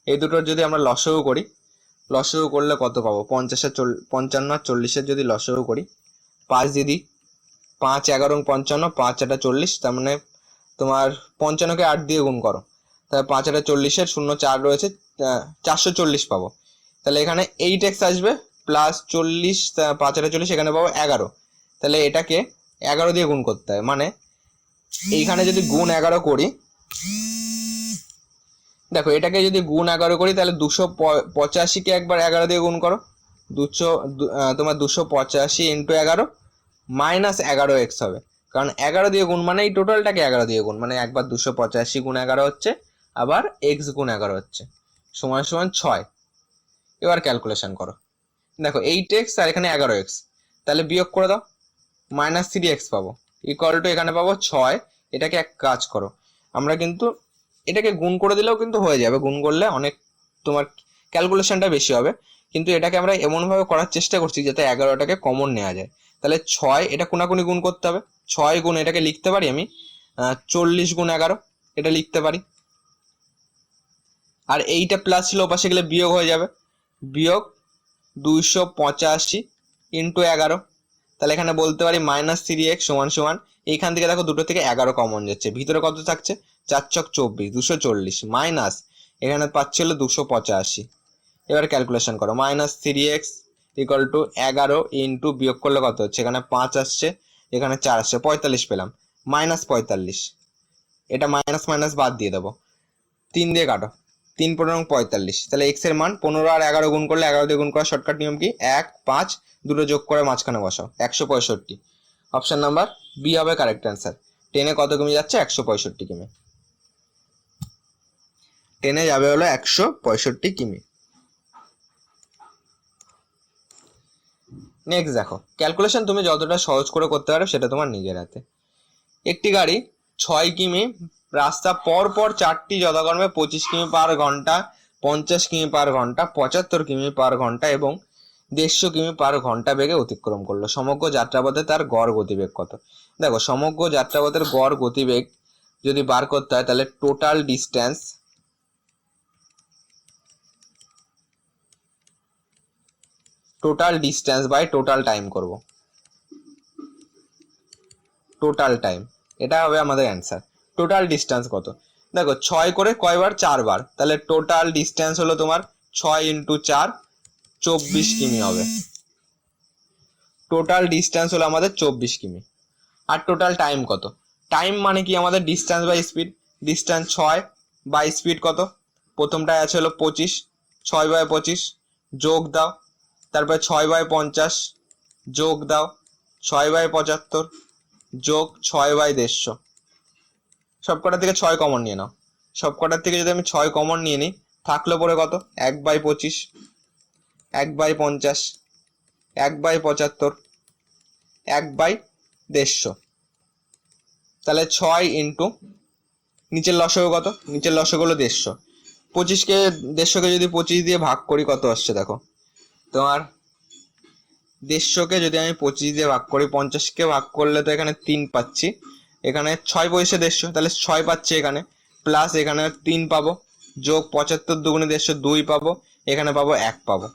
এই দুটোর যদি আমরা লসাগু করি, লসাগু করলে কত পাবো? 55 আর 40-এর যদি লসাগু করি, 5 দিদি 5 11 55, 5 8 40, তার মানে তোমার 55-কে 8 দিয়ে গুণ করো, তাহলে 5 8 40-এর 0 4 রয়েছে, 440 পাবো। তাহলে এখানে 8x আসবে প্লাস 40, 5 8 40, এখানে পাবো 11। তাহলে এটাকে 11 দিয়ে গুণ করতে হয়, মানে এইখানে যদি গুণ 11 করি, দেখো এটাকে যদি গুণ 11 করি তাহলে 285-কে একবার 11 দিয়ে গুণ করো, 200 তোমার 285 ইন্টু 11 মাইনাস 11x হবে, কারণ 11 দিয়ে গুণ মানে এই টোটালটাকে 11 দিয়ে গুণ, মানে একবার 285 গুণ 11 হচ্ছে, আবার x গুণ 11 হচ্ছে, সমান সমান 6। এবার ক্যালকুলেশন করো। দেখো 8x আর এখানে 11x, তাহলে বিয়োগ করে দাও, মাইনাস 3x পাবো, ইকুয়াল টু এখানে পাবো 6। এটাকে এক কাজ করো, আমরা কিন্তু এটাকে গুণ করে দিলেও কিন্তু হয়ে যাবে, গুণ করলে অনেক তোমার ক্যালকুলেশনটা বেশি হবে, কিন্তু এটাকে আমরা এমনভাবে করার চেষ্টা করছি যাতে 11টাকে কমন নেওয়া যায়। তাহলে 6, এটা কোনাকুনি গুণ করতে হবে, 6 গুণ এটাকে লিখতে পারি আমি 40 গুণ 11, এটা লিখতে পারি। আর এইটা প্লাস ছিল, ওপাশে গেলে বিয়োগ হয়ে যাবে, বিয়োগ 285 ইন্টু 11, তাহলে এখানে বলতে পারি মাইনাস 3x সমান সমান, এইখান থেকে দেখো দুটো থেকে 11 কমন যাচ্ছে, ভিতরে কত থাকছে? 4 ছক 24, 240 মাইনাস এখানে পাচ্ছিল 285। এবার ক্যালকুলেশন করো, minus 3x equal to 11 into বিয়োগ করলে কত হচ্ছে? এখানে 5 আসছে, এখানে 4 আসছে, 45 পেলাম, মাইনাস 45। এটা মাইনাস মাইনাস বাদ দিয়ে দেবো, 3 দিয়ে কাটো, 3 15 45। তাহলে x এর মান 15 আর 11 গুণ করলে, 11 দিয়ে গুণ করার শর্টকাট নিয়ম কি? 1 5 দুটো যোগ করে মাঝখানে বসাও, 165। অপশন নাম্বার বি হবে কারেক্ট অ্যান্সার। 10-এ কত কিমি যাচ্ছে? 165 কিমি। 10-এ যাবে হলো 165 কিমি। নেক্সট দেখো, ক্যালকুলেশন তুমি যতটা সহজ করে করতে পারো সেটা তোমার নিজের হাতে। একটি গাড়ি 6 কিমি রাস্তা পর পর 4টি যথাক্রমে 25 কিমি পার ঘন্টা, 50 কিমি পার ঘন্টা, 75 কিমি পার ঘন্টা এবং 150 কিমি পার ঘন্টা বেগে অতিক্রম করলো। সমগ্র যাত্রাপথে তার গড় গতিবেগ কত? দেখো সমগ্র যাত্রাপথের গড় গতিবেগ যদি বার করতে হয় তাহলে total distance by total time করব, টোটাল টাইম, এটা হবে আমাদের অ্যান্সার। টোটাল ডিস্টেন্স কত? দেখো 6 করে কয়বার? 4 বার, তাহলে টোটাল ডিস্টেন্স হলো তোমার 6 ইন্টু 4, 24 কিমি হবে। টোটাল ডিস্টেন্স হলো আমাদের 24 কিমি। আর টোটাল টাইম কত? টাইম মানে কি আমাদের distance by speed, distance 6 by speed কত? প্রথমটায় আছে হলো 25, 6 বাই 25 যোগ দাও, তারপরে 6 বাই 50 যোগ দাও, 6 বাই 75 যোগ 6 বাই 150। সবকটার থেকে 6 কমন নিয়ে নাও, সবকটার থেকে যদি আমি 6 কমন নিয়ে নিই, থাকলো পরে কত? 1 বাই 25, 1 বাই 50, 1 বাই 75, 1 বাই 150। তাহলে 6 ইন্টু নিচের লসাগু কত? নিচের লসাগু হলো 150। 25কে 150কে যদি 25 দিয়ে ভাগ করি কত আসছে দেখো, তোমার 150কে যদি আমি 25 দিয়ে ভাগ করি, 50কে ভাগ করলে তো এখানে 3 পাচ্ছি, এখানে 6 পয়সা 150, তাহলে 6 পাচ্ছি এখানে, প্লাস এখানে 3 পাবো, যোগ 75 দুগুণে 150 2 পাবো, এখানে পাবো 1 পাবো।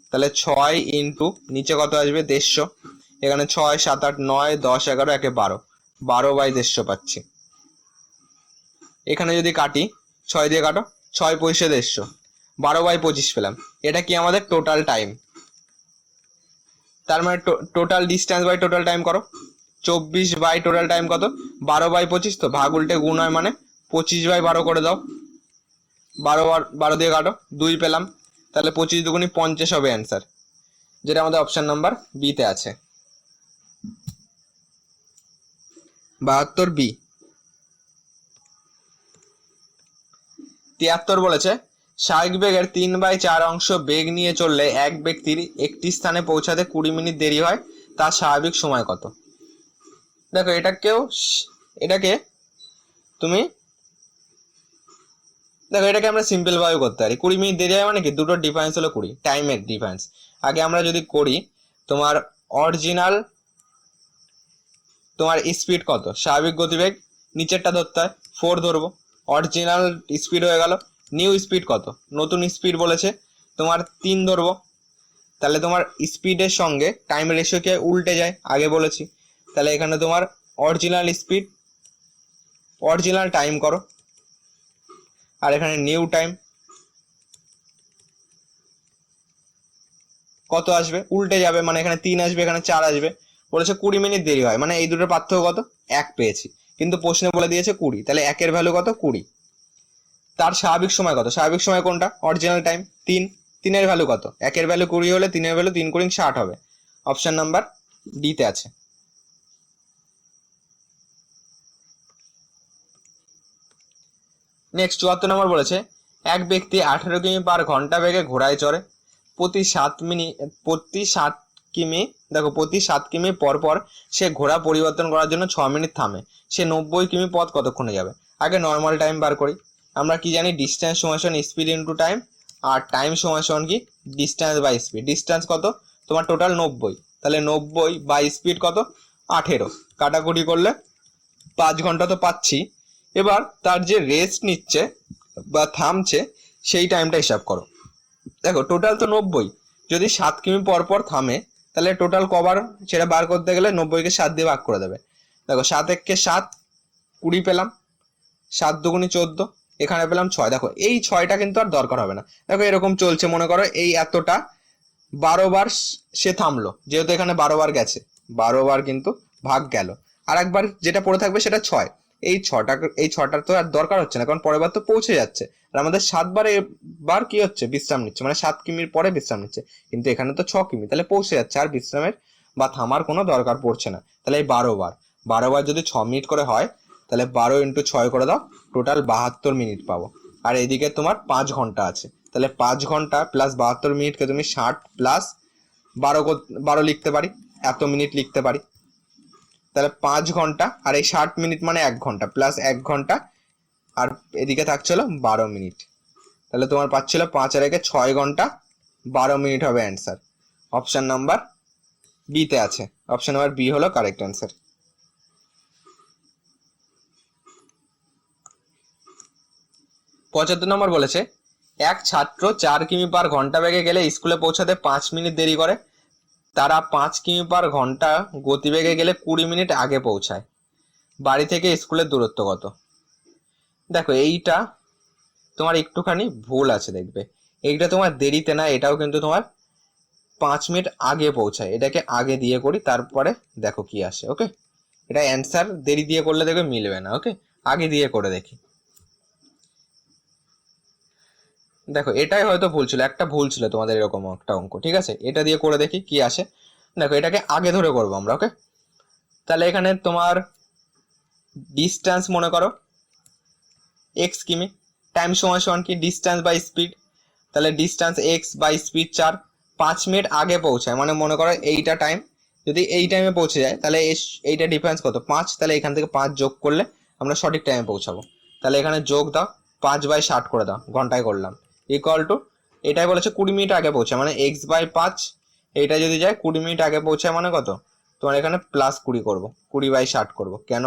তাহলে 6 ইন্টু নিচে কত আসবে? 150, এখানে 6 7 8 9 10 11 একে 12, 12 বাই 150 পাচ্ছি। এখানে যদি কাটি, 6 দিয়ে কাটো, 6 পয়সা 150, 12 বাই 25 পেলাম। এটা কি আমাদের টোটাল টাইম। তার মানে total distance by total time করো, 24 বাই টোটাল টাইম কত? 12 বাই 25, তো ভাগ উল্টে গুণ হয় মানে 25 বাই 12 করে দাও, 12 দিয়ে কাটো, 2 পেলাম, তাহলে 25 দুগুণি 50 হবে অ্যান্সার। যেটা আমাদের অপশন নাম্বার বিতে আছে। 72 বি। 73 বলেছে স্বাভাবিক বেগের 3/4 অংশ বেগ নিয়ে চললে এক ব্যক্তির একটি স্থানে পৌঁছাতে 20 মিনিট দেরি হয়, তার স্বাভাবিক সময় কত? দেখো এটাকে তুমি দেখো এটাকে আমরা সিম্পল ভাবে করতে পারি। 20 মিনিট দেরি হয় মানে কি, দুটোর ডিফারেন্স হলো 20, টাইমের ডিফারেন্স। আগে আমরা যদি করি, তোমার অরিজিনাল তোমার স্পিড কত, স্বাভাবিক গতিবেগ নিচেরটা ধরতে হয়, 4 ধরবো, অরিজিনাল স্পিড হয়ে গেল। নিউ স্পিড কত, নতুন স্পিড বলেছে তোমার 3 ধরবো। তাহলে তোমার স্পিডের সঙ্গে টাইম রেশিওকে উল্টে যায়, আগে বলেছি। তাহলে এখানে তোমার অরিজিনাল স্পিড, অরিজিনাল টাইম করো, আর এখানে নিউ টাইম কত আসবে, উল্টে যাবে, মানে এখানে 3 আসবে, এখানে 4 আসবে। বলেছে 20 মিনিট দেরি হয়, মানে এই দুটোর পার্থক্য কত, 1 পেয়েছি, কিন্তু প্রশ্নে বলে দিয়েছে 20, তাহলে 1-এর ভ্যালু কত, 20। তার স্বাভাবিক সময় কত, স্বাভাবিক সময় কোনটা, অরিজিনাল টাইম 3, 3-এর ভ্যালু কত, 1-এর ভ্যালু 20 হলে 3-এর ভ্যালু 3 × 60 হবে। অপশন নাম্বার ডিতে আছে। নেক্সট 74 নম্বর বলেছে এক ব্যক্তি 18 কিমি পার ঘন্টা বেগে ঘোড়ায় চড়ে, প্রতি 7 কিমি, দেখো প্রতি 7 কিমি পর পর সে ঘোড়া পরিবর্তন করার জন্য 6 মিনিট থামে, সে 90 কিমি পথ কতক্ষণে যাবে? আগে নর্মাল টাইম বার করি। আমরা কি জানি, ডিস্টেন্স সমান স্পিড ইন্টু টাইম, আর টাইম সমান কি ডিস্টেন্স বাই স্পিড। ডিস্টেন্স কত তোমার টোটাল 90, তাহলে 90 বাই স্পিড কত 18, কাটাকুটি করলে 5 ঘন্টা তো পাচ্ছি। এবার তার যে রেস্ট নিচ্ছে বা থামছে সেই টাইমটা হিসাব করো। দেখো টোটাল তো 90, যদি 7 কিমি পর পর থামে তাহলে টোটাল কবার, সেটা বার করতে গেলে 90-কে 7 দিয়ে ভাগ করে দেবে। দেখো 7-1-কে 7, 20 পেলাম, 7 দুগুণে 14, এখানে পেলাম 6। দেখো এই 6টা কিন্তু আর দরকার হবে না। দেখো এরকম চলছে, মনে করো এই এতটা 12 বার সে থামলো, যেহেতু এখানে 12 বার গেছে, 12 বার কিন্তু ভাগ গেল, আর একবার যেটা পড়ে থাকবে সেটা 6। এই 6টার তো আর দরকার হচ্ছে না, কারণ পরের বার তো পৌঁছে যাচ্ছে। আর আমাদের 7 বার কি হচ্ছে, বিশ্রাম নিচ্ছে, মানে 7 কিমির পরে বিশ্রাম নিচ্ছে, কিন্তু এখানে তো 6 কিমি, তাহলে পৌঁছে যাচ্ছে, আর বিশ্রামের বা থামার কোনো দরকার পড়ছে না। তাহলে এই 12 বার যদি 6 মিনিট করে হয়, তাহলে 12 × 6 করে দাও, টোটাল 72 মিনিট পাবো। আর এদিকে তোমার 5 ঘন্টা আছে, তাহলে 5 ঘন্টা প্লাস 72 মিনিটকে তুমি 60 প্লাস 12 লিখতে পারি, এত মিনিট লিখতে পারি। তাহলে 5 ঘন্টা, আর এই 60 মিনিট মানে 1 ঘন্টা, প্লাস 1 ঘন্টা, আর এদিকে থাকছিল 12 মিনিট। তাহলে তোমার পাচ্ছিল 5 আর 1-এ 6 ঘন্টা 12 মিনিট হবে অ্যান্সার। অপশন নাম্বার বিতে আছে, অপশন নাম্বার বি হলো কারেক্ট অ্যান্সার। 75 নম্বর বলেছে এক ছাত্র 4 কিমি পার ঘন্টা বেগে গেলে স্কুলে পৌঁছাতে 5 মিনিট দেরি করে, তারা 5 কিমি পার ঘন্টা গতিবেগে গেলে 20 মিনিট আগে পৌঁছায়, বাড়ি থেকে স্কুলের দূরত্ব কত? দেখো এইটা তোমার একটুখানি ভুল আছে, দেখবে এইটা তোমার দেরিতে না, এটাও কিন্তু তোমার 5 মিনিট আগে পৌঁছায়, এটাকে আগে দিয়ে করি, তারপরে দেখো কি আসে। ওকে, এটা অ্যান্সার দেরি দিয়ে করলে দেখবে মিলবে না। ওকে, আগে দিয়ে করে দেখি। দেখো এটাই হয়তো ভুল ছিল, একটা ভুল ছিল তোমাদের এরকম একটা অঙ্ক, ঠিক আছে, এটা দিয়ে করে দেখি কি আসে। দেখো এটাকে আগে ধরে করবো আমরা। ওকে, তাহলে এখানে তোমার ডিস্টেন্স মনে করো এক্স কিমি, টাইম সমান কি ডিস্টেন্স বাই স্পিড, তাহলে distance x by speed 4, 5 minute আগে পৌঁছায়, মানে মনে করো এইটা টাইম, যদি এই টাইমে পৌঁছে যায় তাহলে এইটা ডিফারেন্স কত 5, তাহলে এখান থেকে 5 যোগ করলে আমরা সঠিক টাইমে পৌঁছাবো। তাহলে এখানে যোগ দাও, 5/60 করে দাও, ঘন্টায় করলাম, ইকুয়াল টু এটাই বলেছে 20 মিনিট আগে পৌঁছায়, মানে x/5, এইটা যদি যায় 20 মিনিট আগে পৌঁছায় মানে কত, তোমার এখানে প্লাস 20 করবো, 20/60 করবো। কেন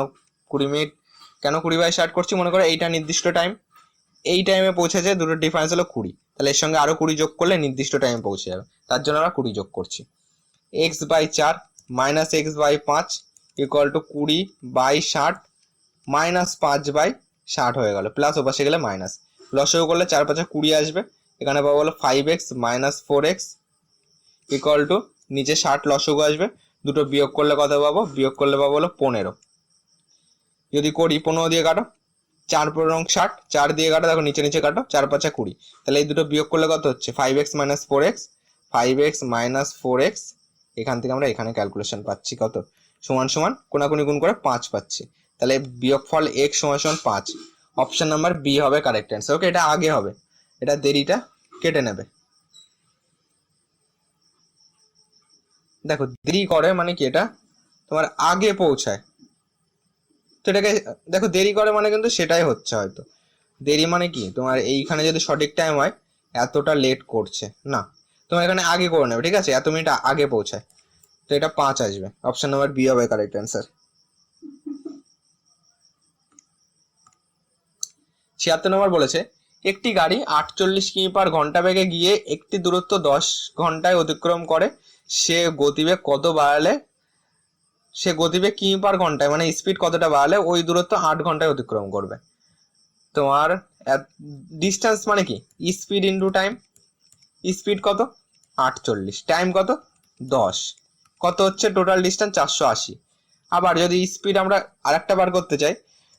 20/60 করছি, মনে করো এইটা নির্দিষ্ট টাইম, এই টাইমে পৌঁছেছে, দুটো ডিফারেন্স হলো 20, তাহলে এর সঙ্গে আরো 20 যোগ করলে নির্দিষ্ট টাইমে পৌঁছে যাবে, তার জন্য আমরা 20 যোগ করছি। x/4 minus x/5 equal to 20/60 minus 5/60 হয়ে গেল, প্লাস ওপাশে গেলে মাইনাস, লসও করলে 4×5 = 20 আসবে, এখানে পাবো হলো 5x minus 4x equal to নিচে 60 লসগু আসবে, দুটো বিয়োগ করলে কত পাবো, বিয়োগ করলে পাবো হলো 15। যদি করি 15 দিয়ে কাটো, 4×15 = 60, 4 দিয়ে কাটো, দেখো নিচে নিচে কাটো, 4×5 = 20, তাহলে এই দুটো বিয়োগ করলে কত হচ্ছে 5x minus 4x 5x minus 4x, এখান থেকে আমরা এখানে ক্যালকুলেশন পাচ্ছি কত, সমান সমান কোনাকুনি গুণ করে 5 পাচ্ছি। তাহলে বিয়োগফল x সমান সমান 5। অপশন নাম্বার বি হবে কারেক্ট অ্যান্সার। ওকে, এটা আগে হবে, এটা দেরিটা কেটে নেবে। দেখো দেরি করে মানে কি, এটা তোমার আগে পৌঁছায়, তো এটাকে দেখো দেরি করে মানে কিন্তু সেটাই হচ্ছে হয়তো। দেরি মানে কি, তোমার এইখানে যদি সঠিক টাইম হয় এতটা লেট করছে না, তোমার এখানে আগে করে নেবে, ঠিক আছে, এত মিনিট আগে পৌঁছায়, তো এটা 5 আসবে। অপশন নাম্বার বি হবে কারেক্ট অ্যান্সার। 76 নম্বর বলেছে একটি গাড়ি 48 কিমি পার ঘন্টা বেগে গিয়ে একটি দূরত্ব 10 ঘন্টায় অতিক্রম করে, সে গতিবেগ কত বাড়ালে, সে গতিবেগ কিমি পার ঘন্টায় মানে স্পিড কতটা বাড়ালে ওই দূরত্ব 8 ঘন্টায় অতিক্রম করবে। তোমার ডিস্টেন্স মানে কি, স্পিড ইন্টু টাইম, স্পিড কত 48, টাইম কত 10, কত হচ্ছে টোটাল ডিস্টেন্স 480। আবার যদি স্পিড আমরা আরেকটা বার করতে চাই,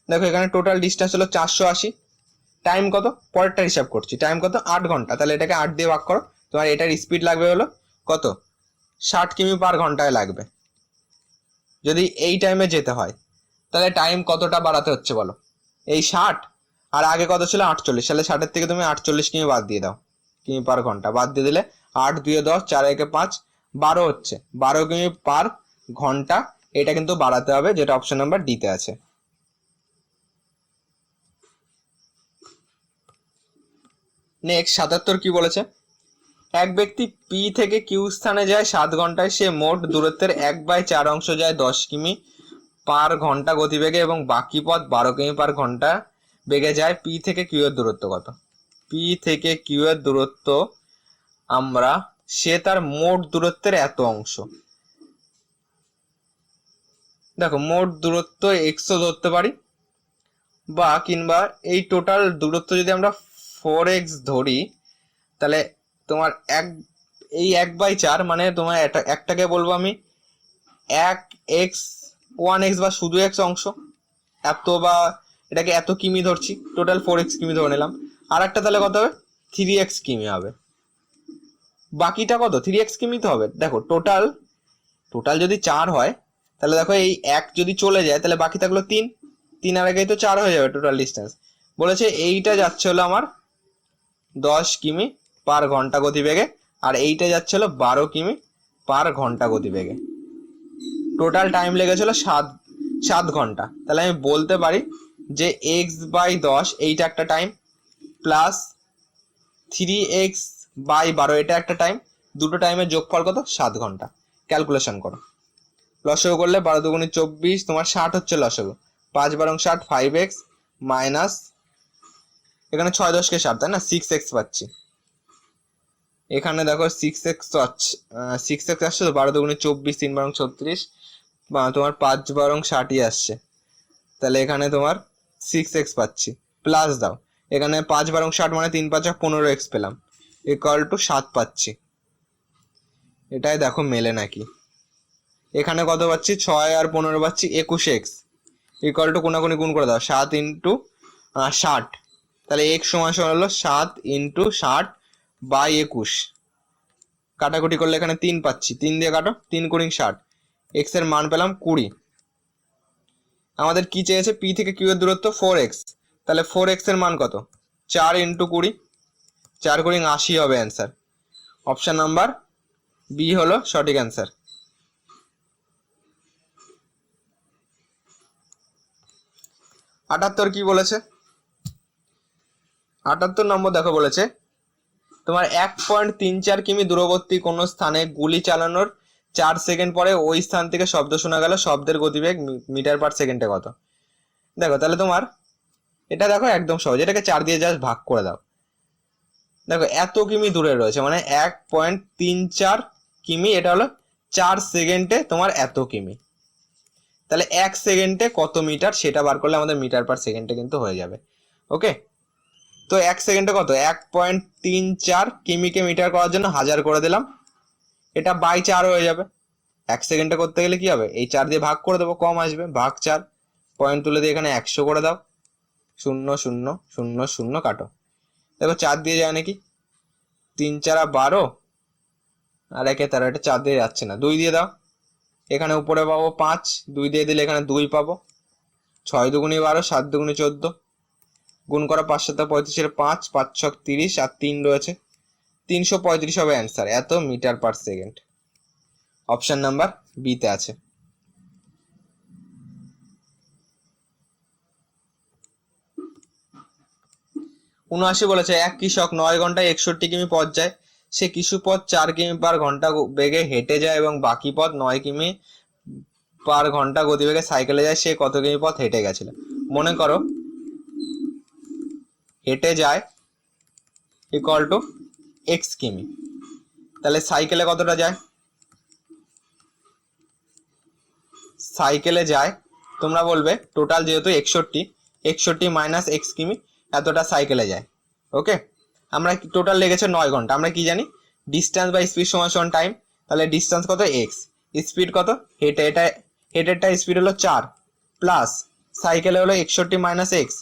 দেখো এখানে টোটাল ডিস্টেন্স হলো 480, টাইম কত পরেরটা হিসাব করছি, টাইম কত 8 ঘন্টা, তাহলে এটাকে 8 দিয়ে ভাগ করো, তোমার এটার স্পিড লাগবে হলো কত 60 কিমি পার ঘন্টায় লাগবে। যদি এই টাইমে যেতে হয় তাহলে টাইম কতটা বাড়াতে হচ্ছে বলো, এই 60 আর আগে কত ছিল 48, তাহলে 60-এর থেকে তুমি 48 কিমি বাদ দিয়ে দাও, কিমি পার ঘন্টা বাদ দিয়ে দিলে 8 2 10 4 1 5 12 হচ্ছে, 12 কিমি পার ঘন্টা, এটা কিন্তু বাড়াতে হবে, যেটা অপশন নাম্বার ডিতে আছে। নেক্সট 77 কি বলেছে, এক ব্যক্তি পি থেকে কিউ স্থানে যায় 7 ঘন্টায়, সে মোট দূরত্বের 1/4 অংশ যায় 10 কিমি পার ঘন্টা গতিবেগে এবং বাকি পথ 12 কিমি পার ঘন্টা বেগে যায়, পি থেকে কিউ এর দূরত্ব কত। পি থেকে কিউ এর দূরত্ব আমরা, সে তার মোট দূরত্বের এত অংশ, দেখো মোট দূরত্ব এক্সও ধরতে পারি, বা কিংবা এই টোটাল দূরত্ব যদি আমরা 4x ধরি, তাহলে তোমার এই 1/4 মানে তোমার একটাকে বলবো আমি 1x বা শুধু x অংশ এত, বা এটাকে এত কিমি ধরছি, টোটাল 4x কিমি ধরে নিলাম। আর একটা তাহলে কত হবে 3x কিমি হবে, বাকিটা কত 3x কিমি তো হবে। দেখো টোটাল যদি 4 হয় তাহলে দেখো এই 1 যদি চলে যায় তাহলে বাকি থাকলো 3, 3 আর আগেই তো 4 হয়ে যাবে টোটাল ডিস্টেন্স। বলেছে এইটা যাচ্ছে হলো আমার 10 কিমি পার ঘন্টা গতিবেগে, আর এইটা যাচ্ছে হলো 12 কিমি পার ঘন্টা গতিবেগে, টোটাল টাইম লেগেছিল 7 ঘন্টা। তাহলে আমি বলতে পারি যে x/10 এইটা একটা টাইম, প্লাস 3x/12 এটা একটা টাইম, দুটো টাইমের যোগফল কত 7 ঘন্টা। ক্যালকুলেশন করো, লসাগু করলে 12 2 24, তোমার 60 হচ্ছে লসাগু, 5 12 60, 5x মাইনাস এখানে 6 10 কে 7, তাই না 6x পাচ্ছি, এখানে দেখো 6x আসছে, 6x আসছে তো 12 2 24, 3 12 36, বা তোমার 5 12 60ই আসছে, তাহলে এখানে তোমার 6x পাচ্ছি, প্লাস দাও এখানে 5 12 60 মানে 3 5 15x পেলাম, ইকুয়াল টু 7 পাচ্ছি। এটাই দেখো মেলে নাকি, এখানে কত পাচ্ছি 6 আর 15 পাচ্ছি 21x, ইকুয়াল টু কোনাকুনি গুণ করে দাও 7 ইন্টু 60, তাহলে x সমান সমান হলো 7 ইন্টু 60/21, কাটাকুটি করলে এখানে 3 পাচ্ছি, 3 দিয়ে কাটো, 3 কুড়ি 60, x এর মান পেলাম 20। আমাদের কি চেয়েছে, পি থেকে কিউ এর দূরত্ব 4x, তাহলে 4x এর মান কত 4 ইন্টু 20, 4 কুড়ি 80 হবে অ্যান্সার। অপশন নাম্বার বি হলো সঠিক অ্যান্সার। 78 কি বলেছে, 78 নম্বর দেখো বলেছে তোমার 1.34 কিমি দূরবর্তী কোনো স্থানে গুলি চালানোর 4 সেকেন্ড পরে ওই স্থান থেকে শব্দ শোনা গেল, শব্দের গতিবেগ মিটার পার সেকেন্ডে কত। দেখো তাহলে তোমার এটা দেখো একদম সহজ, এটাকে 4 দিয়ে জাস্ট ভাগ করে দাও, দেখো এত কিমি দূরে রয়েছে মানে 1.34 কিমি, এটা হলো 4 সেকেন্ডে তোমার এত কিমি, তাহলে 1 সেকেন্ডে কত মিটার সেটা বার করলে আমাদের মিটার পার সেকেন্ডে কিন্তু হয়ে যাবে। ওকে, তো 1 সেকেন্ডে কত 1.34 কিমিকে মিটার করার জন্য 1000 করে দিলাম, এটা বাই 4 হয়ে যাবে। 1 সেকেন্ডে করতে গেলে কি হবে, এই 4 দিয়ে ভাগ করে দেবো, কম আসবে, ভাগ 4, পয়েন্ট তুলে দিয়ে এখানে 100 করে দাও, 0 0 0 0 কাটো, দেখো 4 দিয়ে যায় নাকি, 3 4 12, আর 1 13, এটা 4 দিয়ে যাচ্ছে না, 2 দিয়ে দাও। এখানে উপরে পাবো 5, 2 দিয়ে দিলে এখানে 2 পাবো। 6 দুগুনি 12, 7 দুগুনি 14, গুণ করা 5 7 35, 5 5 6 30 আর 3 রয়েছে, 335 হবে অ্যান্সার, এত metre per second. Option number B তে আছে। উনআশি বলেছে এক কৃষক 9 ঘন্টায় 61 কিমি পথ যায়, সে কিছু পথ 4 কিমি পার ঘন্টা বেগে হেঁটে যায় এবং বাকি পথ 9 কিমি পার ঘন্টা গতিবেগে সাইকেলে যায়, সে কত কিমি পথ হেঁটে গেছিল? মনে করো হেঁটে যায় ইকুয়াল টু এক্স কিমি, তাহলে সাইকেলে কতটা যায়? সাইকেলে যায় তোমরা বলবে টোটাল যেহেতু 61 মাইনাস এক্স কিমি, এতটা সাইকেলে যায়। ওকে, আমরা টোটাল লেগেছে 9 ঘন্টা, আমরা কি জানি ডিস্টেন্স বাই স্পিড সমান সমান টাইম, তাহলে ডিস্টেন্স কত এক্স, স্পিড কত হেঁটেরটা স্পিড হলো 4 প্লাস সাইকেলে হলো 61 মাইনাস এক্স,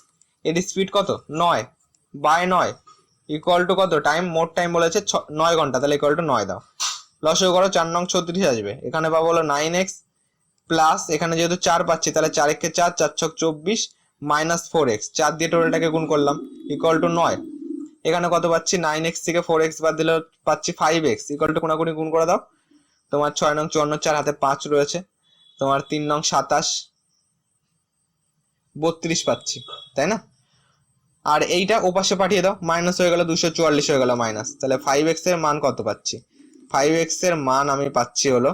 এর স্পিড কত 9 বাই 9 ইকুয়াল টু কত টাইম, মোট টাইম বলেছে 9 ঘন্টা, তাহলে ইকুয়াল টু 9 দাও। লসও করো 4 নং 36 আসবে, এখানে পাবো হলো 9x প্লাস এখানে যেহেতু 4 পাচ্ছি তাহলে 4 একে 4, 4 ছক 24 মাইনাস 4x, 4 দিয়ে টোটালটাকে গুণ করলাম ইকুয়াল টু 9। এখানে কত পাচ্ছি 9x থেকে 4x বাদ দিলে পাচ্ছি 5x ইকুয়াল টু কোনাকুনি গুণ করে দাও। তোমার 6 নং 54, 4 হাতে 5 রয়েছে, তোমার 3 নং 27, 32 পাচ্ছি, তাই না? আর এইটা ওপাশে পাঠিয়ে দাও, মাইনাস হয়ে গেল 244 হয়ে গেল মাইনাস, তাহলে 5x এর মান কত পাচ্ছি? 5x এর মান আমি পাচ্ছি হলো,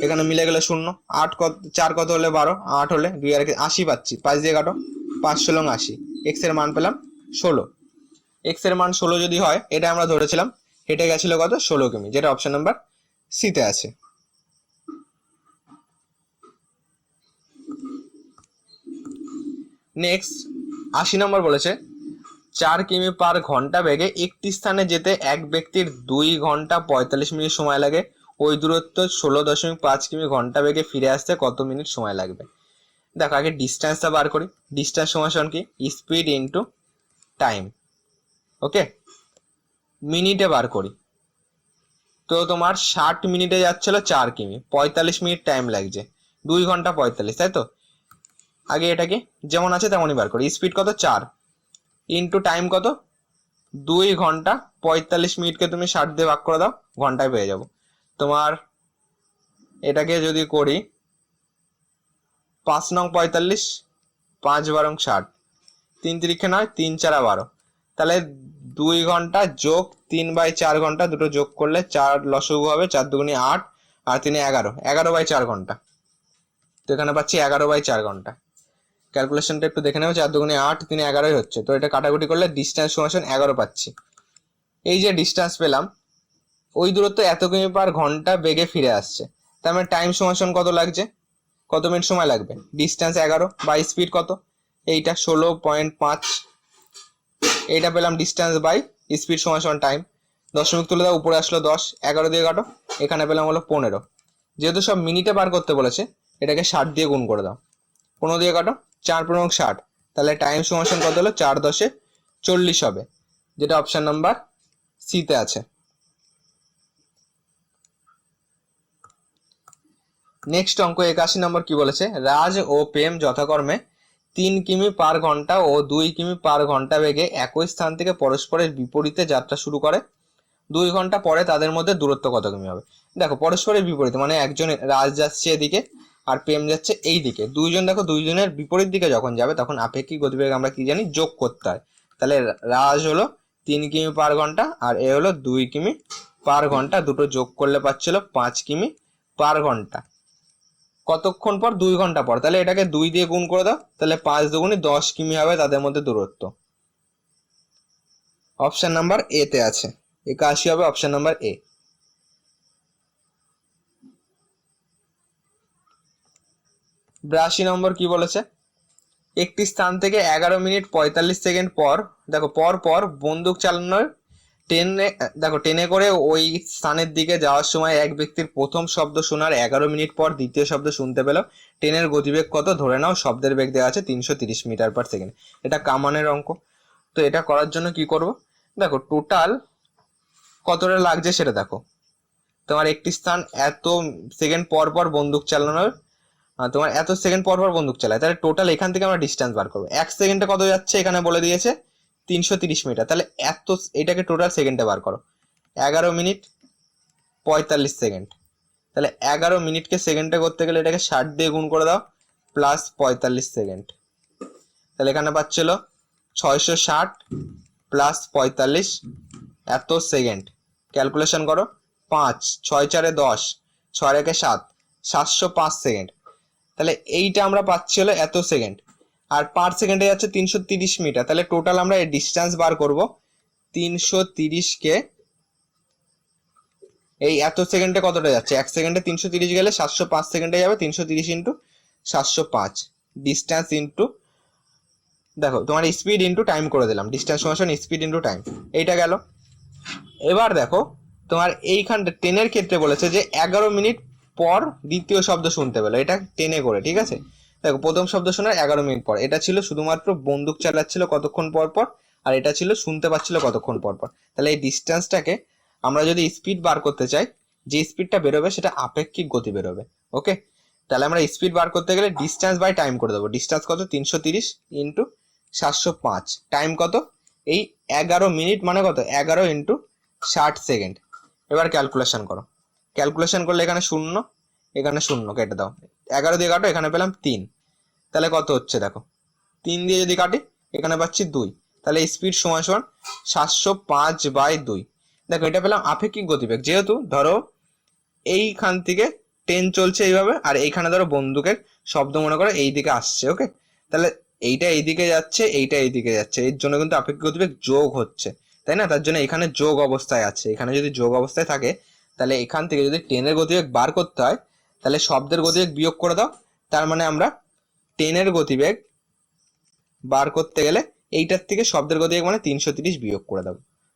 এখানে মিলে গেলে 0, 8 কত 4 কত হলে 12, 8 হলে 2 আর 80 পাচ্ছি, 5 দিয়ে কাটো, 5 16 80, x এর মান পেলাম 16। x এর মান 16 যদি হয়, এটা আমরা ধরেছিলাম হেঁটে গেছিল কত 16 কিমি, যেটা অপশন নাম্বার সি তে আছে। নেক্সট 80 নম্বর বলেছে 4 কিমি পার ঘন্টা বেগে একটি স্থানে যেতে এক ব্যক্তির 2 ঘন্টা 45 মিনিট সময় লাগে, ওই দূরত্ব 16.5 কিমি ঘন্টা বেগে ফিরে আসতে কত মিনিট সময় লাগবে? দেখো আগে ডিস্টেন্সটা বার করি, ডিস্টেন্স সমান কি স্পিড ইন্টু টাইম, ওকে মিনিটে বার করি, তো তোমার 60 মিনিটে যাচ্ছিল 4 কিমি, 45 মিনিট টাইম লাগছে, 2 ঘন্টা 45, তাই তো? আগে এটাকে যেমন আছে তেমনই বার করি, স্পিড কত 4 ইন্টু টাইম কত 2 ঘন্টা 45 মিনিটকে তুমি 60 দিয়ে ভাগ করে দাও, ঘন্টায় পেয়ে যাবো। তোমার এটাকে যদি করি 5 নং 45, 5 বারং 60, 3 তিরিখে 9, 3 4 12, তাহলে 2 ঘন্টা যোগ 3/4 ঘন্টা, দুটো যোগ করলে 4 লসগু হবে, 4 দুগুনি 8 আর 3 11, 11/4 ঘন্টা, তো এখানে পাচ্ছি 11/4 ঘন্টা। ক্যালকুলেশনটা একটু দেখে নেবো, 4 দুগুনি 8, 3 11 হচ্ছে, তো এটা কাটাকুটি করলে ডিস্টেন্স সমান 11 পাচ্ছি। এই যে ডিস্টেন্স পেলাম, ওই দূরত্ব এত কিমি পার ঘন্টা বেগে ফিরে আসছে, তার মানে টাইম সমান কত লাগছে, কত মিনিট সময় লাগবে? ডিস্টেন্স 11 বাই স্পিড কত, এইটা 16.5, এইটা পেলাম ডিস্টেন্স বাই স্পিড সমান টাইম, দশমিক তুলে দাও, উপরে আসলো 10, 11 দিয়ে কাটো, এখানে পেলাম হলো 15, যেহেতু সব মিনিটে বার করতে বলেছে এটাকে 60 দিয়ে গুণ করে দাও, 15 দিয়ে কাটো, 4 15 60, তাহলে টাইম সমান কত হলো 4 10 40 হবে, যেটা অপশন নাম্বার সি তে আছে। নেক্সট অঙ্ক 81 নম্বর কি বলেছে, রাজ ও প্রেম যথাক্রমে 3 কিমি পার ঘন্টা ও 2 কিমি পার ঘন্টা বেগে একই স্থান থেকে পরস্পরের বিপরীতে যাত্রা শুরু করে, 2 ঘন্টা পরে তাদের মধ্যে দূরত্ব কত কিমি হবে? দেখো পরস্পরের বিপরীতে মানে একজন রাজ যাচ্ছে এদিকে আর প্রেম যাচ্ছে এই দিকে, দুইজন দেখো দুইজনের বিপরীত দিকে যখন যাবে তখন আপেক্ষিক গতিবেগ আমরা কি জানি যোগ করতে হয়, তাহলে রাজ হলো 3 কিমি পার ঘন্টা আর এ হলো 2 কিমি পার ঘন্টা, দুটো যোগ করলে পাচ্ছিল 5 কিমি পার ঘন্টা, কতক্ষণ পর 2 ঘন্টা পর, তাহলে এটাকে 2 দিয়ে গুণ করে দাও, তাহলে 5 দুগুণে 10 কিমি হবে তাদের মধ্যে দূরত্ব। অপশন নাম্বার এ তে আছে, 81 হবে অপশন নাম্বার এ। 82 নম্বর কি বলেছে, একটি স্থান থেকে 11 মিনিট 45 সেকেন্ড পর, দেখো পর পর বন্দুক চালানোর ট্রেনে করে ওই স্থানের দিকে যাওয়ার সময় এক ব্যক্তির প্রথম শব্দ শোনার 11 মিনিট পর দ্বিতীয় শব্দ শুনতে পেল, ট্রেনের গতিবেগ কত? ধরে নাও শব্দের বেগ দেওয়া আছে 330 মিটার পার সেকেন্ড, এটা কামানের অঙ্ক। তো এটা করার জন্য কি করব, দেখো টোটাল কতটা লাগছে সেটা দেখো, তোমার একটি স্থান এত সেকেন্ড পর পর বন্দুক চালানোর, তোমার এত সেকেন্ড পর পর বন্দুক চালায়, তাহলে টোটাল এখান থেকে আমরা ডিস্টেন্স বার করবো। 1 সেকেন্ডে কত যাচ্ছে এখানে বলে দিয়েছে 330 মিটার, তাহলে এত এটাকে টোটাল সেকেন্ডে বার করো। 11 মিনিট 45 সেকেন্ড, তাহলে 11 মিনিটকে সেকেন্ডে করতে গেলে এটাকে 60 দিয়ে গুণ করে দাও প্লাস 45 সেকেন্ড, তাহলে এখানে পাচ্ছিল 660 প্লাস 45 এত সেকেন্ড। ক্যালকুলেশন করো, 5 6 4 10 6 1 7 705 সেকেন্ড, তাহলে এইটা আমরা পাচ্ছি হলো এত সেকেন্ড, আর পার সেকেন্ডে যাচ্ছে 330 মিটার, তাহলে টোটাল আমরা এই ডিস্টেন্স বার করব 330কে এই এত সেকেন্ডে কতটা যাচ্ছে, 1 সেকেন্ডে 330 গেলে 705 সেকেন্ডে যাবে, 330 ইন্টু 705 ডিস্টেন্স ইন্টু, দেখো তোমার স্পিড ইন্টু টাইম করে দিলাম, ডিস্টেন্স সমান স্পিড ইন্টু টাইম, এইটা গেল। এবার দেখো তোমার এইখানটা 10-এর ক্ষেত্রে বলেছে যে 11 মিনিট পর দ্বিতীয় শব্দ শুনতে পেলো, এটা 10-এ করে, ঠিক আছে। দেখো প্রথম শব্দ শোনার 11 মিনিট পর, এটা ছিল শুধুমাত্র বন্দুক চালাচ্ছিল কতক্ষণ পর পর, আর এটা ছিল শুনতে পাচ্ছিল কতক্ষণ পর পর। তাহলে এই ডিস্টেন্সটাকে আমরা যদি স্পিড বার করতে চাই, যে স্পিডটা বেরোবে সেটা আপেক্ষিক গতি বেরোবে। ওকে, তাহলে আমরা স্পিড বার করতে গেলে ডিস্টেন্স বাই টাইম করে দেবো। ডিস্টেন্স কত, 330 ইন্টু 705, টাইম কত, এই 11 মিনিট মানে কত, 11 ইন্টু 60 সেকেন্ড। এবার ক্যালকুলেশন করো, ক্যালকুলেশন করলে এখানে 0 এখানে 0 কেটে দাও, 11 দিয়ে কাটো, এখানে পেলাম 3, তাহলে কত হচ্ছে দেখো, 3 দিয়ে যদি কাটি এখানে পাচ্ছি 2, তাহলে স্পিড সমান সমান 705/2। দেখো এটা পেলাম আপেক্ষিক গতিবেগ, যেহেতু ধরো এইখান থেকে ট্রেন চলছে এইভাবে, আর এইখানে ধরো বন্দুকের শব্দ মনে করো এই দিকে আসছে। ওকে, তাহলে এইটা এইদিকে যাচ্ছে, এইটা এইদিকে যাচ্ছে, এর জন্য কিন্তু আপেক্ষিক গতিবেগ যোগ হচ্ছে, তাই না? তার জন্য এখানে যোগ অবস্থায় আছে, এখানে যদি যোগ অবস্থায় থাকে তাহলে এখান থেকে যদি ট্রেনের গতিবেগ বার করতে হয় তাহলে শব্দের গতিবেগ বিয়োগ করে দাও, তার মানে আমরা ট্রেনের গতিবেগ বার করতে গেলে এইটার থেকে শব্দের গতিবেগ মানে 330 বিয়োগ করে দাও,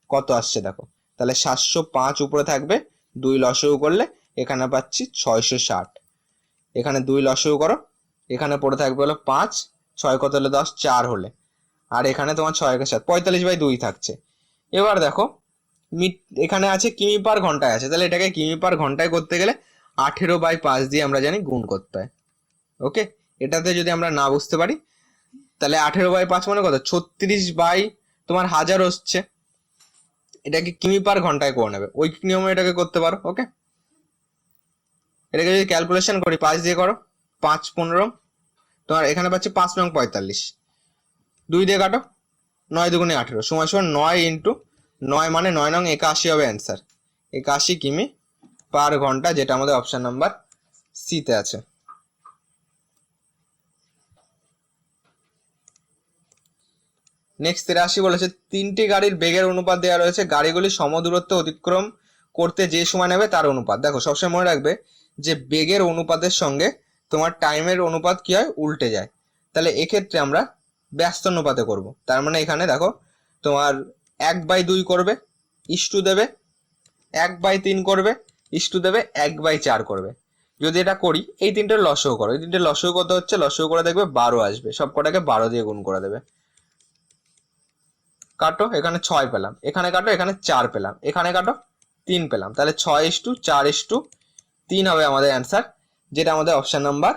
কত আসছে দেখো, তাহলে 705 উপরে থাকবে, 2 লসগু করলে এখানে পাচ্ছি 660, এখানে 2 লসগু করো, এখানে পড়ে থাকবে হলো 5, 6 কত হলে 10, 4 হলে, আর এখানে তোমার 6 × 7 45/2 থাকছে। এবার দেখো এখানে আছে কিমি পার ঘন্টায় আছে, তাহলে এটাকে কিমি পার ঘন্টায় করতে গেলে 18/5 দিয়ে আমরা জানি গুণ করতে হয়। ওকে, এটাতে যদি আমরা না বুঝতে পারি তাহলে 18/5 মানে কত, 36 তোমার 1000 হচ্ছে, এটাকে কিমি পার ঘন্টায় করে নেবে, ওই নিয়মে এটাকে করতে পারো। ওকে, এটাকে যদি ক্যালকুলেশন করি 5 দিয়ে করো, 5 15, তোমার এখানে পাচ্ছি 5 নং 45, 2 দিয়ে কাটো, 9 2 18 সমান সমান 9 ইন্টু 9 মানে 9 নং 81 হবে অ্যান্সার, 81 কিমি পার ঘন্টা, যেটা আমাদের অপশন নাম্বার সিতে আছে। নেক্সট 83 বলেছে 3টি গাড়ির বেগের অনুপাত দেওয়া রয়েছে, গাড়িগুলি সমদূরত্ব অতিক্রম করতে যে সময় নেবে তার অনুপাত। দেখো সবসময় মনে রাখবে যে বেগের অনুপাতের সঙ্গে তোমার টাইমের অনুপাত কি হয়, উল্টে যায়, তাহলে এক্ষেত্রে আমরা ব্যস্ত অনুপাতে করব। তার মানে এখানে দেখো তোমার 1/2 করবে, ইস্টু দেবে 1/3 করবে, ইস্টু দেবে 1/4 করবে। যদি এটা করি এই তিনটে লসও করো, এই তিনটে লসও কত হচ্ছে, লসও করে দেখবে 12 আসবে, সব কটাকে 12 দিয়ে গুণ করে দেবে। কাটো, এখানে 6 পেলাম, এখানে কাটো, এখানে 4 পেলাম, এখানে কাটো 3 পেলাম, তাহলে 6:4:3 হবে আমাদের অ্যান্সার, যেটা আমাদের অপশন নাম্বার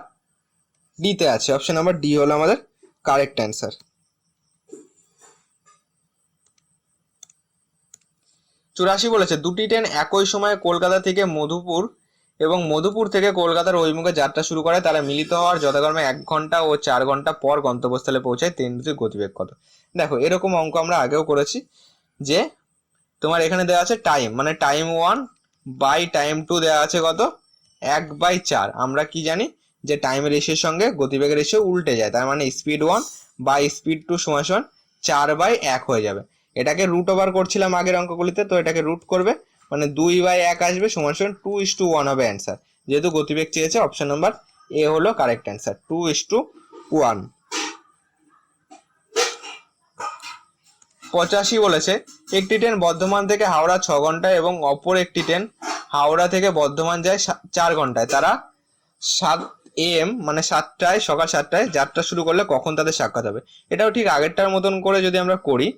ডিতে আছে। অপশন নাম্বার ডি হলো আমাদের কারেক্ট অ্যান্সার। 84 বলেছে 2টি ট্রেন একই সময়ে কলকাতা থেকে মধুপুর এবং মধুপুর থেকে কলকাতার অভিমুখে যাত্রা শুরু করে, তারা মিলিত হওয়ার যথাক্রমে 1 ঘন্টা ও 4 ঘন্টা পর গন্তব্যস্থলে পৌঁছায়, ট্রেন দুটির গতিবেগ কত। দেখো এরকম অঙ্ক আমরা আগেও করেছি, যে তোমার এখানে দেওয়া আছে টাইম, মানে টাইম 1 বাই টাইম 2 দেওয়া আছে কত, 1/4। আমরা কি জানি যে টাইম রেশিওর সঙ্গে গতিবেগের রেশিও উল্টে যায়, তার মানে স্পিড 1 বাই স্পিড 2 সমান 4/1 হয়ে যাবে। এটাকে রুট ওভার করছিলাম আগের অঙ্কগুলিতে, তো এটাকে রুট করবে মানে 2/1 আসবে, সমান 2:1 হবে অ্যান্সার। যেহেতু গতিবেগ চেয়েছে অপশন নাম্বার এ হলো কারেক্ট অ্যান্সার, 2:1। 85 বলেছে একটি ট্রেন বর্ধমান থেকে হাওড়া 6 ঘন্টায় এবং অপর একটি ট্রেন হাওড়া থেকে বর্ধমান যায় 4 ঘন্টায়, তারা 7 AM মানে 7টায়, সকাল 7টায় যাত্রা শুরু করলে কখন তাদের সাক্ষাৎ হবে। এটাও ঠিক আগেরটার মতন করে যদি আমরা করি,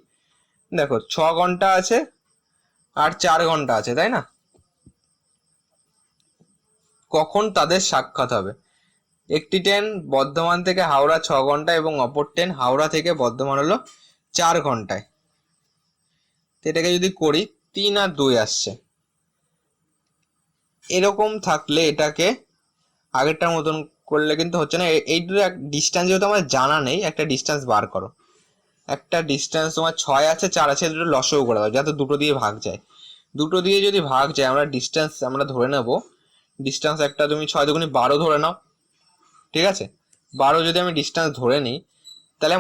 দেখো 6 ঘন্টা আছে আর 4 ঘন্টা আছে, তাই না? কখন তাদের সাক্ষাৎ হবে? একটি ট্রেন বর্ধমান থেকে হাওড়া 6 ঘন্টা এবং অপর ট্রেন হাওড়া থেকে বর্ধমান হলো 4 ঘন্টায়। তো এটাকে যদি করি 3 আর 2 আসছে, এরকম থাকলে এটাকে আগেরটার মতন করলে কিন্তু হচ্ছে না। এই দুটো ডিস্টেন্স যেহেতু আমার জানা নেই, একটা ডিস্টেন্স বার করো। একটা ডিস্টেন্স তোমার 6 আছে 4 আছে, দুটো লসও করে দাও যাতে দুটো দিয়ে ভাগ যায়। দুটো দিয়ে যদি ভাগ যায় আমরা ডিস্টেন্স আমরা ধরে নেব। ডিস্টেন্স একটা তুমি 6 × 2 = 12 ধরে নাও, ঠিক আছে? 12 যদি আমি ডিস্টেন্স ধরে নিই, তাহলে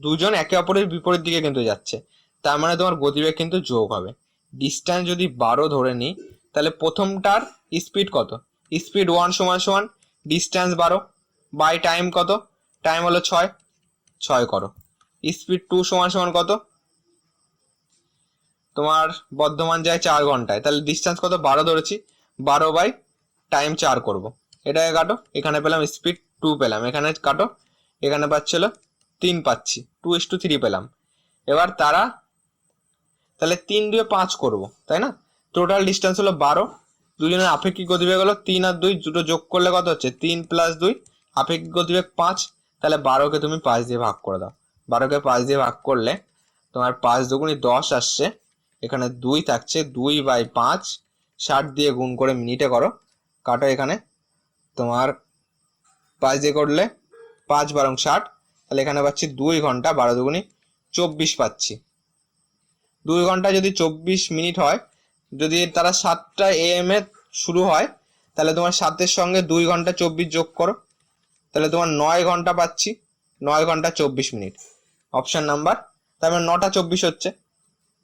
দুজন একে অপরের বিপরীত দিকে কিন্তু যাচ্ছে, তার মানে তোমার গতিবেগ কিন্তু যোগ হবে। ডিস্টেন্স যদি 12 ধরে নিই, তাহলে প্রথমটার স্পিড কত? স্পিড 1 = ডিস্টেন্স 12 বাই টাইম কত? টাইম হলো 6 করো। স্পিড 2 = কত? তোমার বর্ধমান যায় 4 ঘন্টায়, তাহলে ডিস্টেন্স কত? 12 ধরেছি, 12 বাই টাইম 4 করব। এটাকে কাটো, এখানে পেলাম স্পিড 2 পেলাম, এখানে কাটো, এখানে পাচ্ছিল 3 পাচ্ছি, 2:3 পেলাম। এবার তারা তাহলে 3 দিয়ে 5 করব, তাই না? টোটাল ডিস্টেন্স হলো 12। দুজনের আপেক্ষিক গতিবেগ হলো 3 আর 2, দুটো যোগ করলে কত হচ্ছে? 3 + 2, আপেক্ষিক গতিবেগ 5। তাহলে 12কে তুমি 5 দিয়ে ভাগ করে দাও। 12কে 5 দিয়ে ভাগ করলে তোমার 5 × 2 = 10 আসছে, এখানে 2 থাকছে, 2/5, 60 দিয়ে গুণ করে মিনিটে করো, কাটো। এখানে তোমার 5 দিয়ে করলে 5 × 12 = 60, তাহলে এখানে পাচ্ছি 2 ঘন্টা, 12 × 2 = 24 পাচ্ছি। 2 ঘন্টা যদি 24 মিনিট হয়, যদি তারা 7টা AM এ শুরু হয়, তাহলে তোমার 7-এর সঙ্গে 2 ঘন্টা 24 যোগ করো, তাহলে তোমার 9 ঘন্টা পাচ্ছি, 9 ঘন্টা 24 মিনিট। অপশন নাম্বার, তার মানে 9টা 24 হচ্ছে।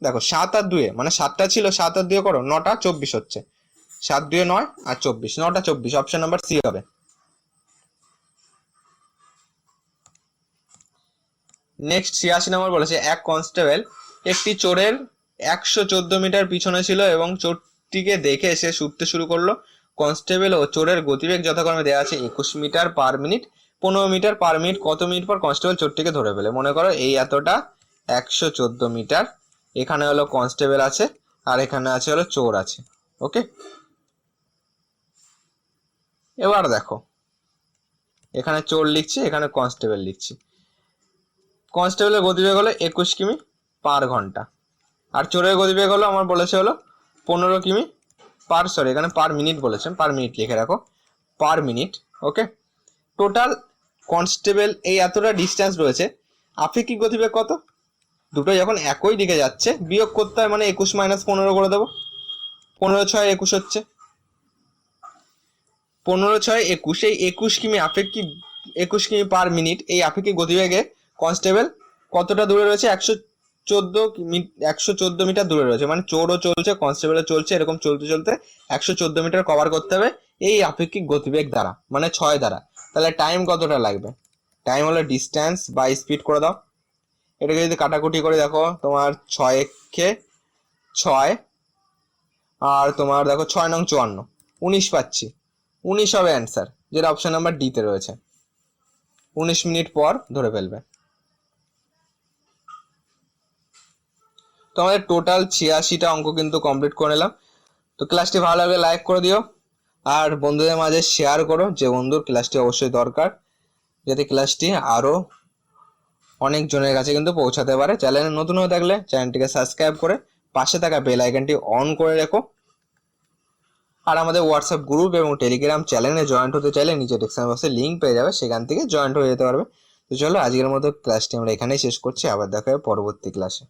দেখো 7 আর 2 মানে 7টা ছিল, 7 আর 2 করো, 9টা 24 হচ্ছে। 7 2 9 আর 24, 9টা 24। অপশন নাম্বার সি হবে। নেক্সট 86 নম্বর বলেছে, এক কনস্টেবল একটি চোরের 114 মিটার পিছনে ছিল এবং চোরটিকে দেখে সে ছুটতে শুরু করলো। কনস্টেবল ও চোরের গতিবেগ যথাক্রমে দেওয়া আছে 21 metre per minute, 15 metre per minute. কত মিনিট পর কনস্টেবল চোরটিকে ধরে ফেলে? মনে করো এই এতটা 114 মিটার, এখানে হলো কনস্টেবল আছে আর এখানে আছে হলো চোর আছে, ওকে? এবার দেখো এখানে চোর লিখছি, এখানে কনস্টেবল লিখছি। কনস্টেবলের গতিবেগ হলো 21 কিমি পার ঘন্টা, আর চোরের গতিবেগ হলো আমার বলেছে হলো 15 কিমি পার, সরি এখানে পার মিনিট বলেছেন, পার মিনিট লিখে রাখো, পার মিনিট, ওকে? টোটাল কনস্টেবল এই এতটা ডিস্টেন্স রয়েছে, আপেক্ষিক গতিবেগ কত? দুটো যখন একই দিকে যাচ্ছে বিয়োগ করতে হয়, মানে 21 - 15 করে দেবো। 15 × 6 = 21 হচ্ছে, 15 × 6 = 21। এই 21 কিমি আপেক্ষিক, 21 কিমি পার মিনিট, এই আপেক্ষিক গতিবেগে কনস্টেবল কতটা দূরে রয়েছে? 114 মিটার দূরে রয়েছে, মানে চোরও চলছে কনস্টেবলও চলছে, এরকম চলতে চলতে 114 মিটার কভার করতে হবে এই আপেক্ষিক গতিবেগ দ্বারা, মানে 6 দ্বারা। তাহলে টাইম কতটা লাগবে? টাইম হলো ডিস্টেন্স বাই স্পিড করে দাও। এটাকে যদি কাটাকুটি করে দেখো, তোমার 6 6 আর তোমার দেখো 6 নং 54, 19 পাচ্ছি। 19 হবে অ্যান্সার, যেটা অপশন নাম্বার ডিতে রয়েছে। 19 মিনিট পর ধরে ফেলবে। তো আমাদের টোটাল 86টা অঙ্ক কিন্তু কমপ্লিট করে নিলাম। তো ক্লাসটি ভালো লাগলে লাইক করে দিও আর বন্ধুদের মাঝে শেয়ার করো, যে বন্ধুর ক্লাসটি অবশ্যই দরকার, যাতে ক্লাসটি আরো অনেক জনের কাছে কিন্তু পৌঁছাতে পারে। চ্যানেলে নতুন হয়ে থাকলে চ্যানেলটিকে সাবস্ক্রাইব করে পাশে থাকা বেল আইকনটি অন করে রেখো। আর আমাদের হোয়াটসঅ্যাপ গ্রুপ এবং টেলিগ্রাম চ্যানেলে জয়েন্ট হতে চাইলে নিচে ডেসক্রিপশন বক্সে লিঙ্ক পেয়ে যাবে, সেখান থেকে জয়েন্ট হয়ে যেতে পারবে। তো চলো আজকের মতো ক্লাসটি আমরা এখানেই শেষ করছি, আবার দেখা হবে পরবর্তী ক্লাসে।